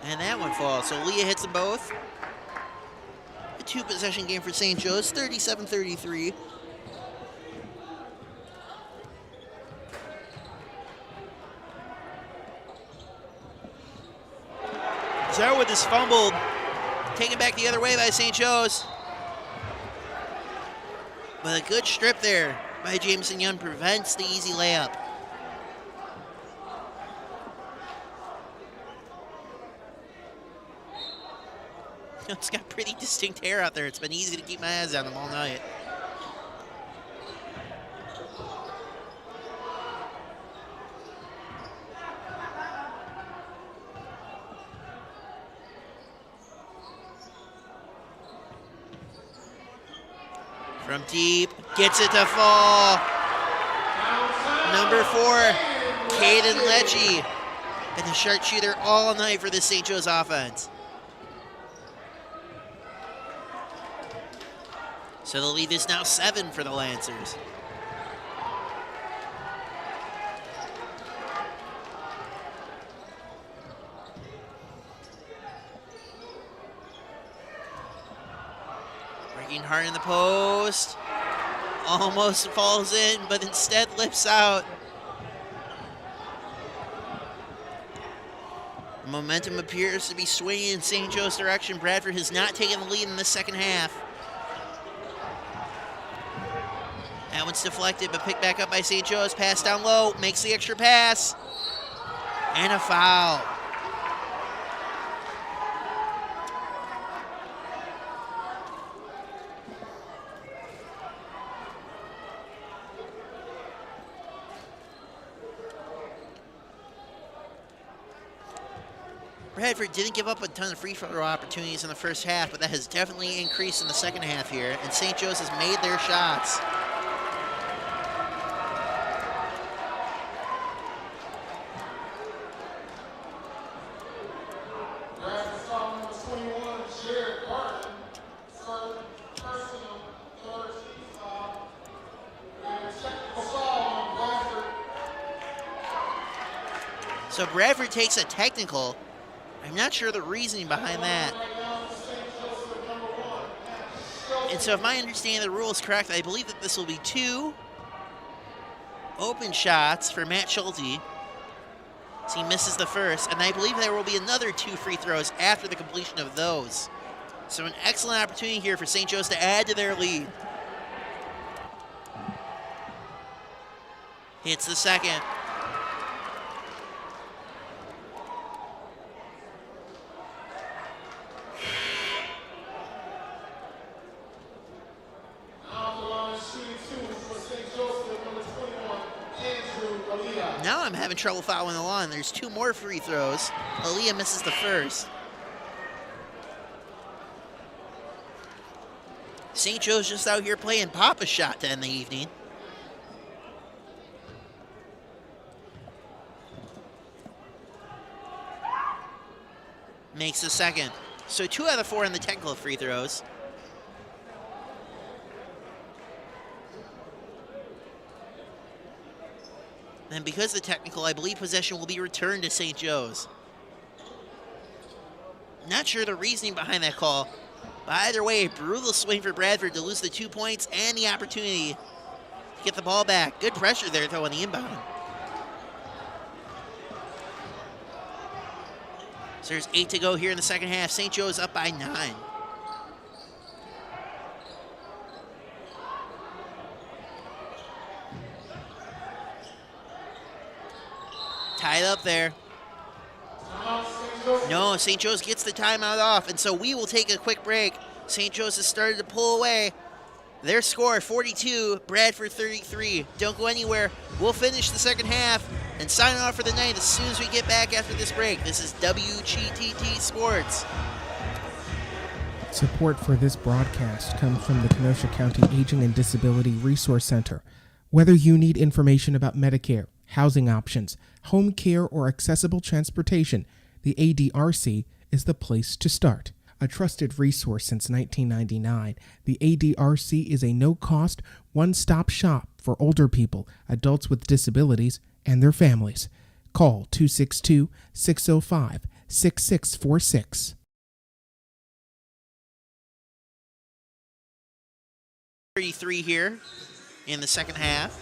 And that one falls. So Leah hits them both. A 2-possession game for St. Joe's, 37-33. Zarwood is fumbled. Taken back the other way by St. Joe's. But a good strip there by Jameson Young prevents the easy layup. It's got pretty distinct hair out there. It's been easy to keep my eyes on him all night. From deep, gets it to fall. Number 4, Caden Lecce, and the sharpshooter all night for the St. Joe's offense. So the lead is now 7 for the Lancers. Working hard in the post. Almost falls in, but instead lifts out. Momentum appears to be swinging in St. Joe's direction. Bradford has not taken the lead in the second half. That one's deflected, but picked back up by St. Joe's. Pass down low, makes the extra pass. And a foul. Bradford didn't give up a ton of free throw opportunities in the first half, but that has definitely increased in the second half here, and St. Joe's has made their shots. So Bradford takes a technical. I'm not sure the reasoning behind that. And so if my understanding of the rule is correct, I believe that this will be 2 open shots for Matt Schulte. So he misses the first, and I believe there will be another 2 free throws after the completion of those. So an excellent opportunity here for St. Joe's to add to their lead. Hits the second. Now I'm having trouble following along. There's 2 more free throws. Aaliyah misses the first. St. Joe's just out here playing Papa Shot to end the evening. Makes the second. So 2 out of 4 in the technical free throws. And because of the technical, I believe possession will be returned to St. Joe's. Not sure the reasoning behind that call. But either way, a brutal swing for Bradford to lose the 2 points and the opportunity to get the ball back. Good pressure there, though, on the inbound. So there's 8 to go here in the second half. St. Joe's up by 9. Tied up there. No, St. Joe's gets the timeout off, and so we will take a quick break. St. Joe's has started to pull away. Their score, 42, Bradford 33. Don't go anywhere. We'll finish the second half and sign off for the night as soon as we get back after this break. This is WGTD Sports. Support for this broadcast comes from the Kenosha County Aging and Disability Resource Center. Whether you need information about Medicare, housing options, home care, or accessible transportation, the ADRC is the place to start. A trusted resource since 1999, the ADRC is a no-cost, one-stop shop for older people, adults with disabilities, and their families. Call 262-605-6646. 33 here in the second half.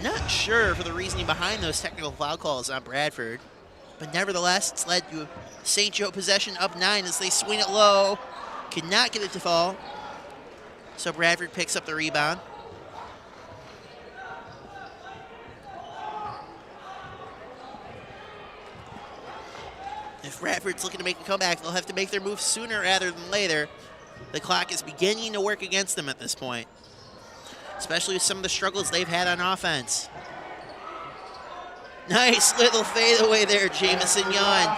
Not sure for the reasoning behind those technical foul calls on Bradford, but nevertheless, it's led to St. Joe possession up 9 as they swing it low. Could not get it to fall. So Bradford picks up the rebound. If Bradford's looking to make a comeback, they'll have to make their move sooner rather than later. The clock is beginning to work against them at this point, especially with some of the struggles they've had on offense. Nice little fadeaway there, Jamison Young.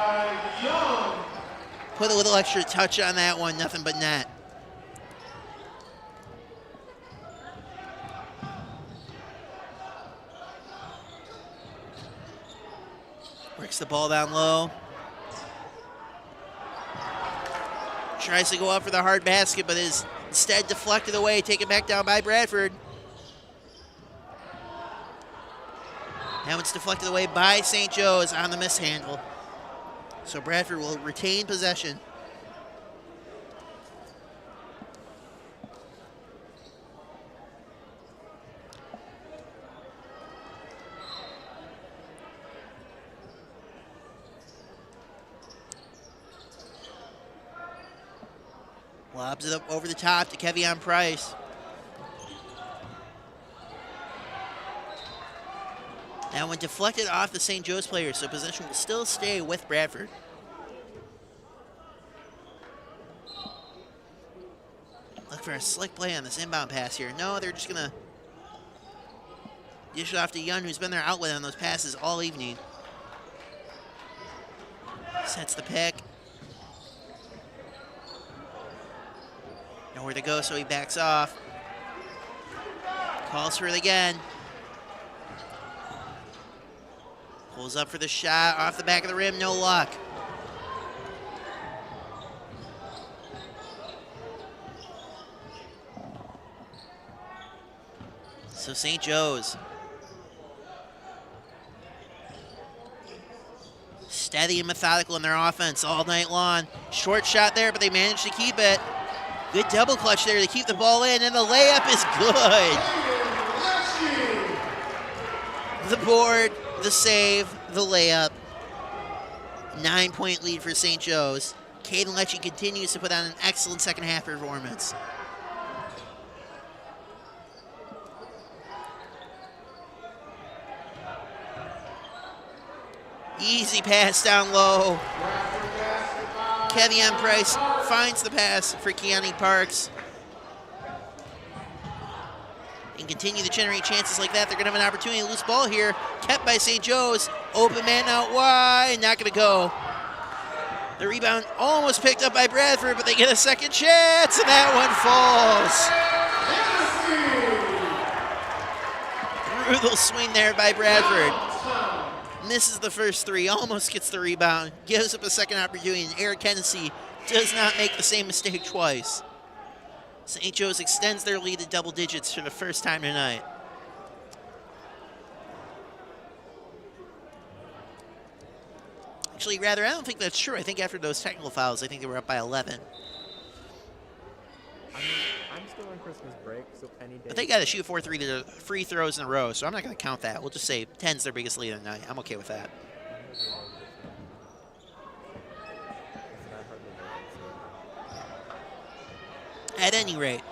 Put a little extra touch on that one, nothing but net. Works the ball down low. Tries to go up for the hard basket, but is instead deflected away, taken back down by Bradford. Now it's deflected away by St. Joe's on the mishandle. So Bradford will retain possession. Lobs it up over the top to Kevion Price. Now when deflected off the St. Joe's player, so possession will still stay with Bradford. Look for a slick play on this inbound pass here. No, they're just gonna dish it off to Young, who's been their outlet on those passes all evening. Sets the pick. Nowhere to go, so he backs off. Calls for it again. Pulls up for the shot, off the back of the rim, no luck. So St. Joe's Steady and methodical in their offense all night long. Short shot there, but they managed to keep it. Good double clutch there to keep the ball in, and the layup is good. The board, the save, the layup. 9-point lead for St. Joe's. Caden Lecce continues to put on an excellent second half performance. Easy pass down low. Kevion Price finds the pass for Keani Parks. And continue to generate chances like that. They're going to have an opportunity to lose ball here. Kept by St. Joe's. Open man out wide. Not going to go. The rebound almost picked up by Bradford, but they get a second chance, and that one falls. Brutal swing there by Bradford. Misses the first three, almost gets the rebound, gives up a second opportunity, and Eric Hennessy does not make the same mistake twice. St. Joe's extends their lead to double digits for the first time tonight. Actually, rather, I don't think that's true. I think after those technical fouls, I think they were up by 11. I'm still on Christmas break, so any day. But they got to shoot 4 free throws in a row, so I'm not going to count that. We'll just say 10's their biggest lead of the night. I'm okay with that. At any rate,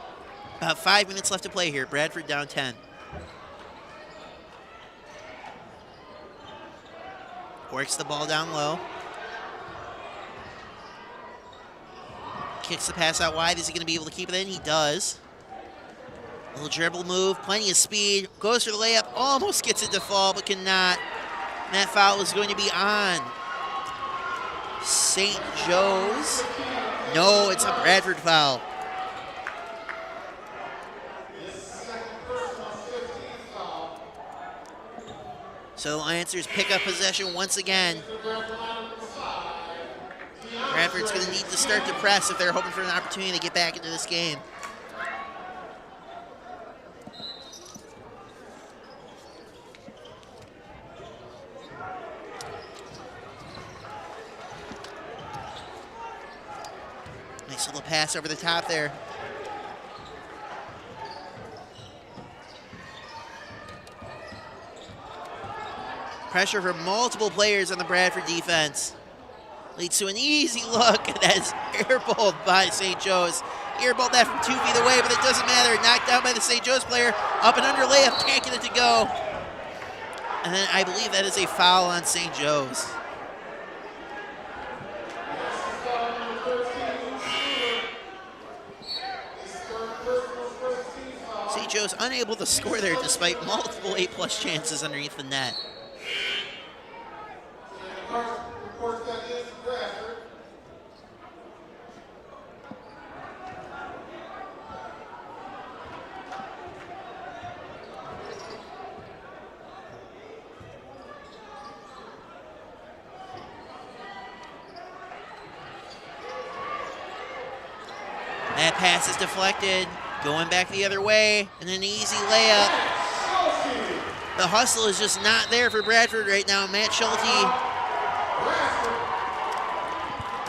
about 5 minutes left to play here. Bradford down 10. Works the ball down low. Kicks the pass out wide. Is he going to be able to keep it in? He does. A little dribble move, plenty of speed. Goes for the layup, almost gets it to fall, but cannot. And that foul is going to be on St. Joe's. No, it's a Bradford foul. So the Lancers pick up possession once again. Bradford's going to need to start to press if they're hoping for an opportunity to get back into this game. Nice little pass over the top there. Pressure from multiple players on the Bradford defense. Leads to an easy look, and that's airballed by St. Joe's. Airballed that from 2 feet away, but it doesn't matter. Knocked down by the St. Joe's player. Up and under layup, can't get it to go. And then I believe that is a foul on St. Joe's. St. Joe's unable to score there despite multiple 8+ chances underneath the net. That pass is deflected, going back the other way, and an easy layup. The hustle is just not there for Bradford right now. Matt Schulte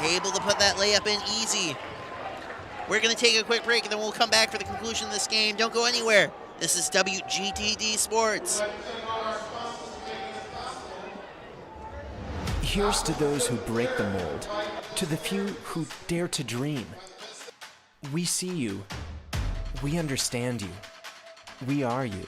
able to put that layup in easy. We're going to take a quick break, and then we'll come back for the conclusion of this game. Don't go anywhere. This is WGTD Sports. Here's to those who break the mold, to the few who dare to dream. We see you. We understand you. We are you.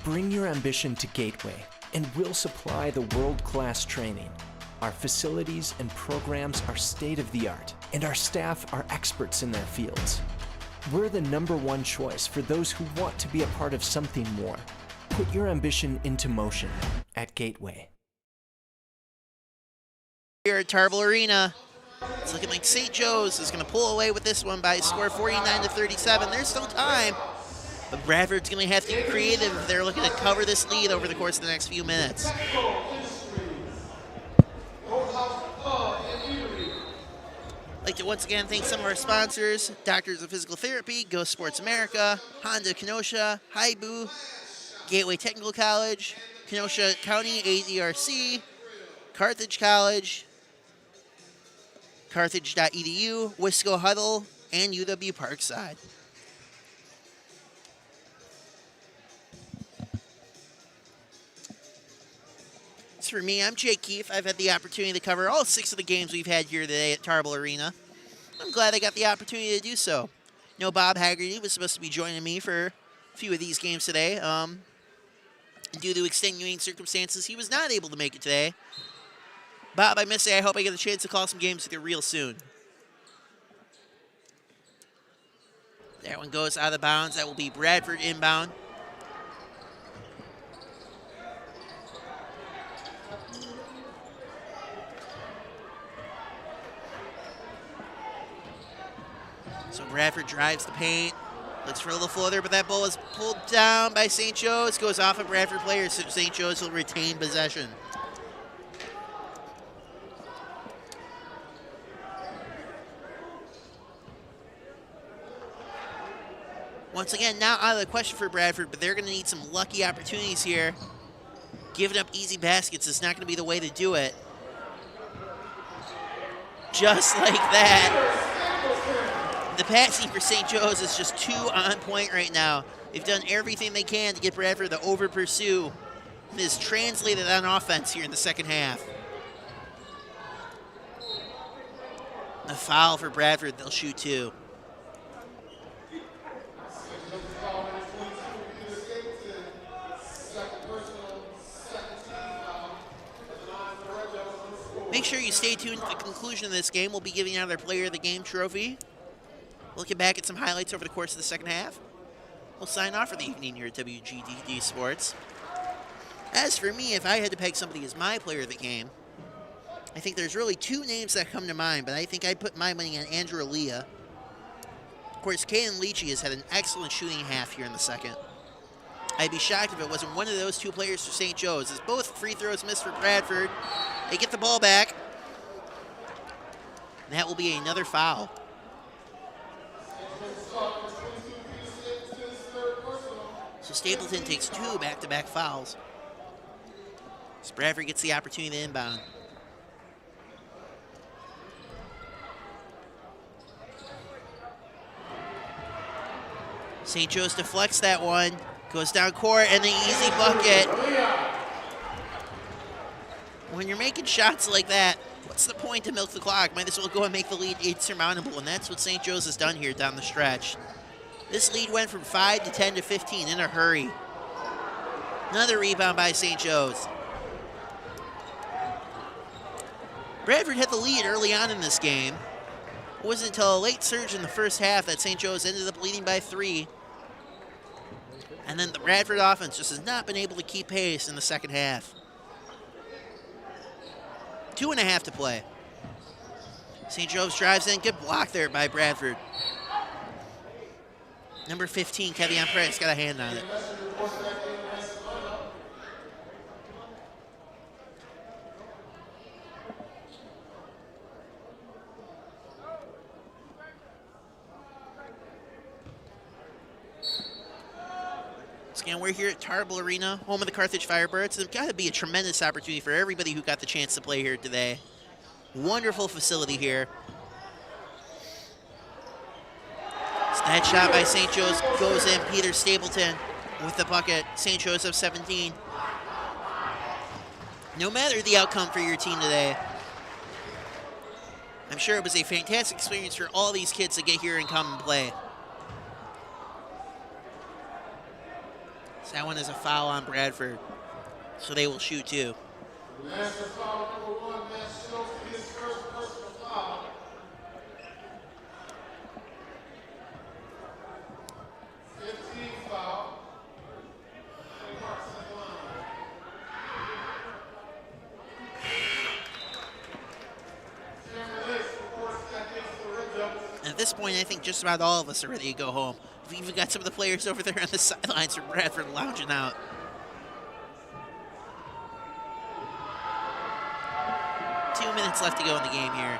Bring your ambition to Gateway, and we'll supply the world-class training. Our facilities and programs are state-of-the-art, and our staff are experts in their fields. We're the #1 choice for those who want to be a part of something more. Put your ambition into motion at Gateway. Here at Tarble Arena, it's looking like St. Joe's is going to pull away with this one by a score 49-37. There's still time, but Bradford's going to have to be creative if they're looking to cover this lead over the course of the next few minutes. I'd like to once again thank some of our sponsors: Doctors of Physical Therapy, Go Sports America, Honda Kenosha, Haibu, Gateway Technical College, Kenosha County ADRC, Carthage College, Carthage.edu, Wisco Huddle, and UW Parkside. As for me, I'm Jake Keefe. I've had the opportunity to cover all 6 of the games we've had here today at Tarble Arena. I'm glad I got the opportunity to do so. No, Bob Haggerty was supposed to be joining me for a few of these games today. Due to extenuating circumstances, he was not able to make it today. Bob, I must say, I hope I get a chance to call some games with you real soon. That one goes out of bounds. That will be Bradford inbound. So Bradford drives the paint. Looks for a little floater, but that ball is pulled down by St. Joe's. Goes off a Bradford player, so St. Joe's will retain possession. Once again, now out of the question for Bradford, but they're going to need some lucky opportunities here. Giving up easy baskets is not going to be the way to do it. Just like that. The passing for St. Joe's is just too on point right now. They've done everything they can to get Bradford to over-pursue. It is translated on offense here in the second half. A foul for Bradford. They'll shoot 2. Make sure you stay tuned to the conclusion of this game. We'll be giving out our Player of the Game trophy. Looking back at some highlights over the course of the second half. We'll sign off for the evening here at WGTD Sports. As for me, if I had to peg somebody as my Player of the Game, I think there's really 2 names that come to mind, but I think I'd put my money on Andrew Aaliyah. Of course, Kaden Leachy has had an excellent shooting half here in the second. I'd be shocked if it wasn't one of those 2 players for St. Joe's, as both free throws missed for Bradford. They get the ball back. And that will be another foul. So Stapleton takes 2 back-to-back fouls. As Bradford gets the opportunity to inbound. St. Joe's deflects that one. Goes down court and the easy bucket. When you're making shots like that, what's the point to milk the clock? Might as well go and make the lead insurmountable, and that's what St. Joe's has done here down the stretch. This lead went from 5 to 10 to 15 in a hurry. Another rebound by St. Joe's. Bradford had the lead early on in this game. It wasn't until a late surge in the first half that St. Joe's ended up leading by 3. And then the Bradford offense just has not been able to keep pace in the second half. 2.5 to play. St. Joe's drives in. Good block there by Bradford. Number 15, Kevion Price, got a hand on it. Again, we're here at Tarble Arena, home of the Carthage Firebirds. It's got to be a tremendous opportunity for everybody who got the chance to play here today. Wonderful facility here. So that shot by St. Joe's goes in. Peter Stapleton with the bucket. St. Joe's up 17. No matter the outcome for your team today, I'm sure it was a fantastic experience for all these kids to get here and come and play. So that one is a foul on Bradford, so they will shoot 2. Foul number 1, Matt Stokes, his first personal foul. 15 foul. And at this point, I think just about all of us are ready to go home. We've even got some of the players over there on the sidelines from Bradford lounging out. Two minutes left to go in the game here.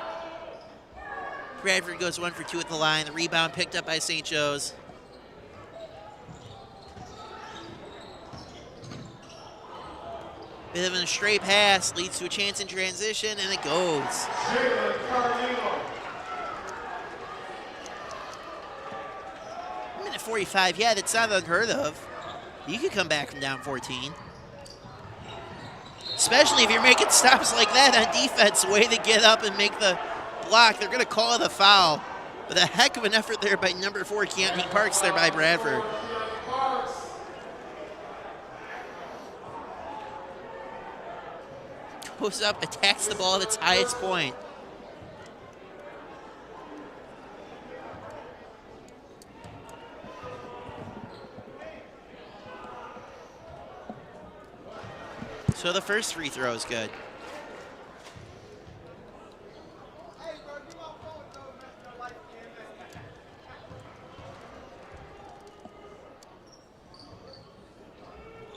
Bradford goes 1 for 2 at the line. The rebound picked up by St. Joe's. Bit of a stray pass leads to a chance in transition, and it goes. Minute 45, yeah, that's not unheard of. You could come back from down 14. Especially if you're making stops like that on defense, way to get up and make the block. They're going to call it a foul. But a heck of an effort there by number 4, Keontae Parks there by Bradford. Goes up, attacks the ball at its highest point. So the first free throw is good.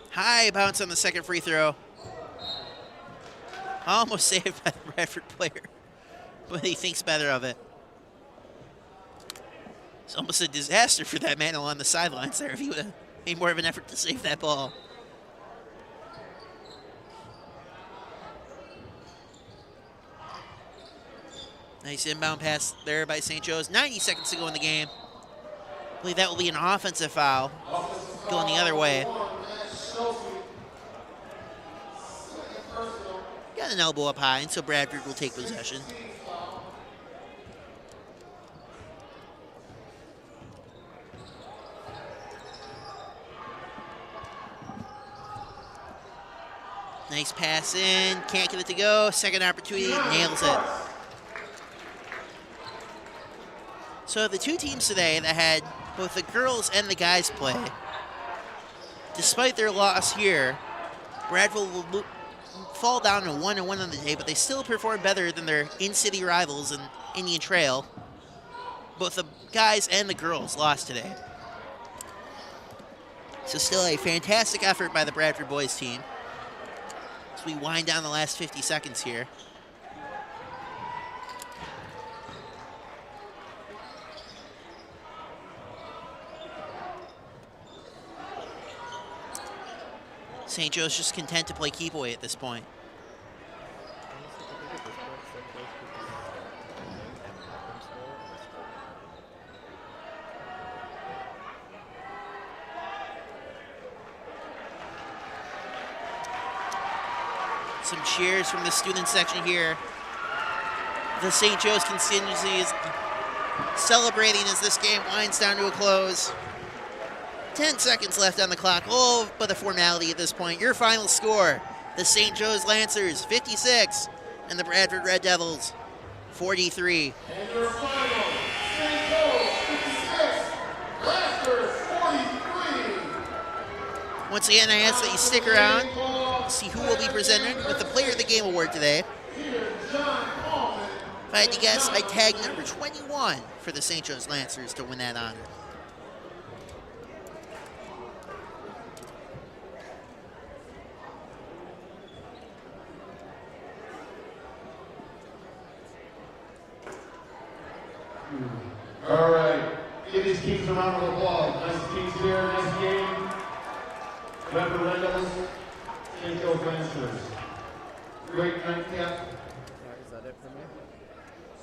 High bounce on the second free throw. Almost saved by the Bradford player, but he thinks better of it. It's almost a disaster for that man along the sidelines there if he would have made more of an effort to save that ball. Nice inbound pass there by St. Joe's. 90 seconds to go in the game. I believe that will be an offensive foul going the other way. Got an elbow up high, and so Bradford will take possession. Nice pass in, can't get it to go. Second opportunity, nails it. So the two teams today that had both the girls and the guys play, despite their loss here, Bradford will fall down to 1-1 on the day, but they still perform better than their in-city rivals in Indian Trail. Both the guys and the girls lost today. So still a fantastic effort by the Bradford boys team. As we wind down the last 50 seconds here. St. Joe's just content to play keep away at this point. Some cheers from the student section here. The St. Joe's contingency is celebrating as this game winds down to a close. 10 seconds left on the clock. Oh, but a formality at this point. Your final score, the St. Joe's Lancers, 56, and the Bradford Red Devils, 43. And your final, St. Joe's 56, Lancers 43. Once again, I ask that you stick around, see who will be presented with the Player of the Game award today. If I had to guess, I'd tag number 21 for the St. Joe's Lancers to win that honor. All right, give these teams a round of applause. Nice teams here, nice game. Bradford Red Devils, St. Joe's Lancers. Great night, Cap. Yeah, is that it for me?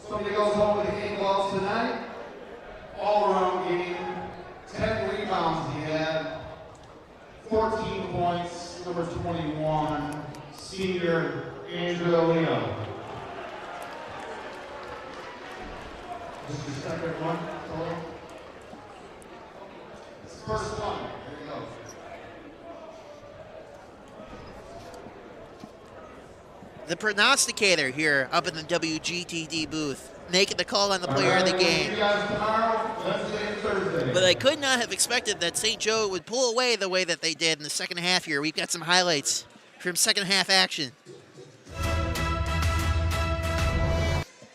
Somebody goes home with the game loss tonight. All-around game, 10 rebounds he had, 14 points, number 21, senior Andrea Leo. This is the second one, total. It's the first one, there you go. The prognosticator here up in the WGTD booth, making the call on the player of the game. See you guys tomorrow, Wednesday and Thursday. But I could not have expected that St. Joe would pull away the way that they did in the second half here. We've got some highlights from second half action.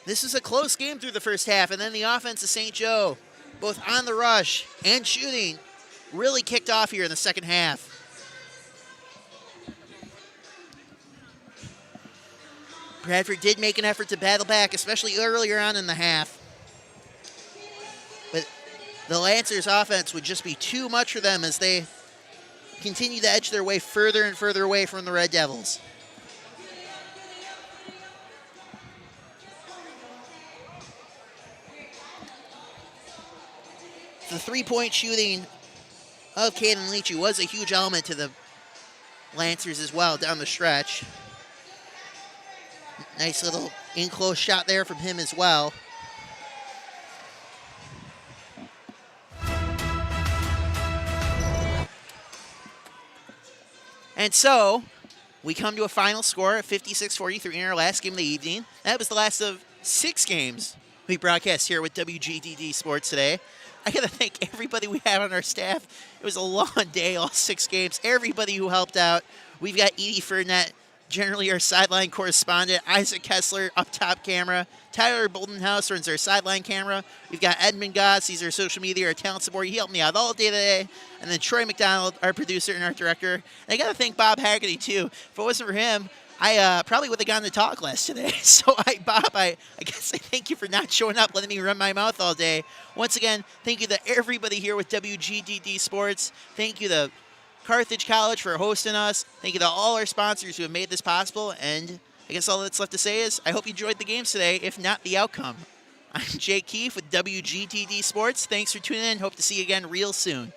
This is a close game through the first half, and then the offense of St. Joe, both on the rush and shooting, really kicked off here in the second half. Bradford did make an effort to battle back, especially earlier on in the half. But the Lancers offense would just be too much for them as they continue to edge their way further and further away from the Red Devils. The three-point shooting of Caden Leachy was a huge element to the Lancers as well down the stretch. Nice little in-close shot there from him as well. And so, we come to a final score of 56-43 in our last game of the evening. That was the last of 6 games we broadcast here with WGTD Sports today. I got to thank everybody we have on our staff. It was a long day, all 6 games. Everybody who helped out. We've got Edie Furnett, generally our sideline correspondent. Isaac Kessler, up top camera. Tyler Boldenhouse runs our sideline camera. We've got Edmund Goss. He's our social media, our talent support. He helped me out all day today. And then Troy McDonald, our producer and our director. And I got to thank Bob Haggerty, too. If it wasn't for him, I probably would have gotten to talk less today. So, Bob, I guess I thank you for not showing up, letting me run my mouth all day. Once again, thank you to everybody here with WGTD Sports. Thank you to Carthage College for hosting us. Thank you to all our sponsors who have made this possible. And I guess all that's left to say is I hope you enjoyed the games today, if not the outcome. I'm Jake Keefe with WGTD Sports. Thanks for tuning in. Hope to see you again real soon.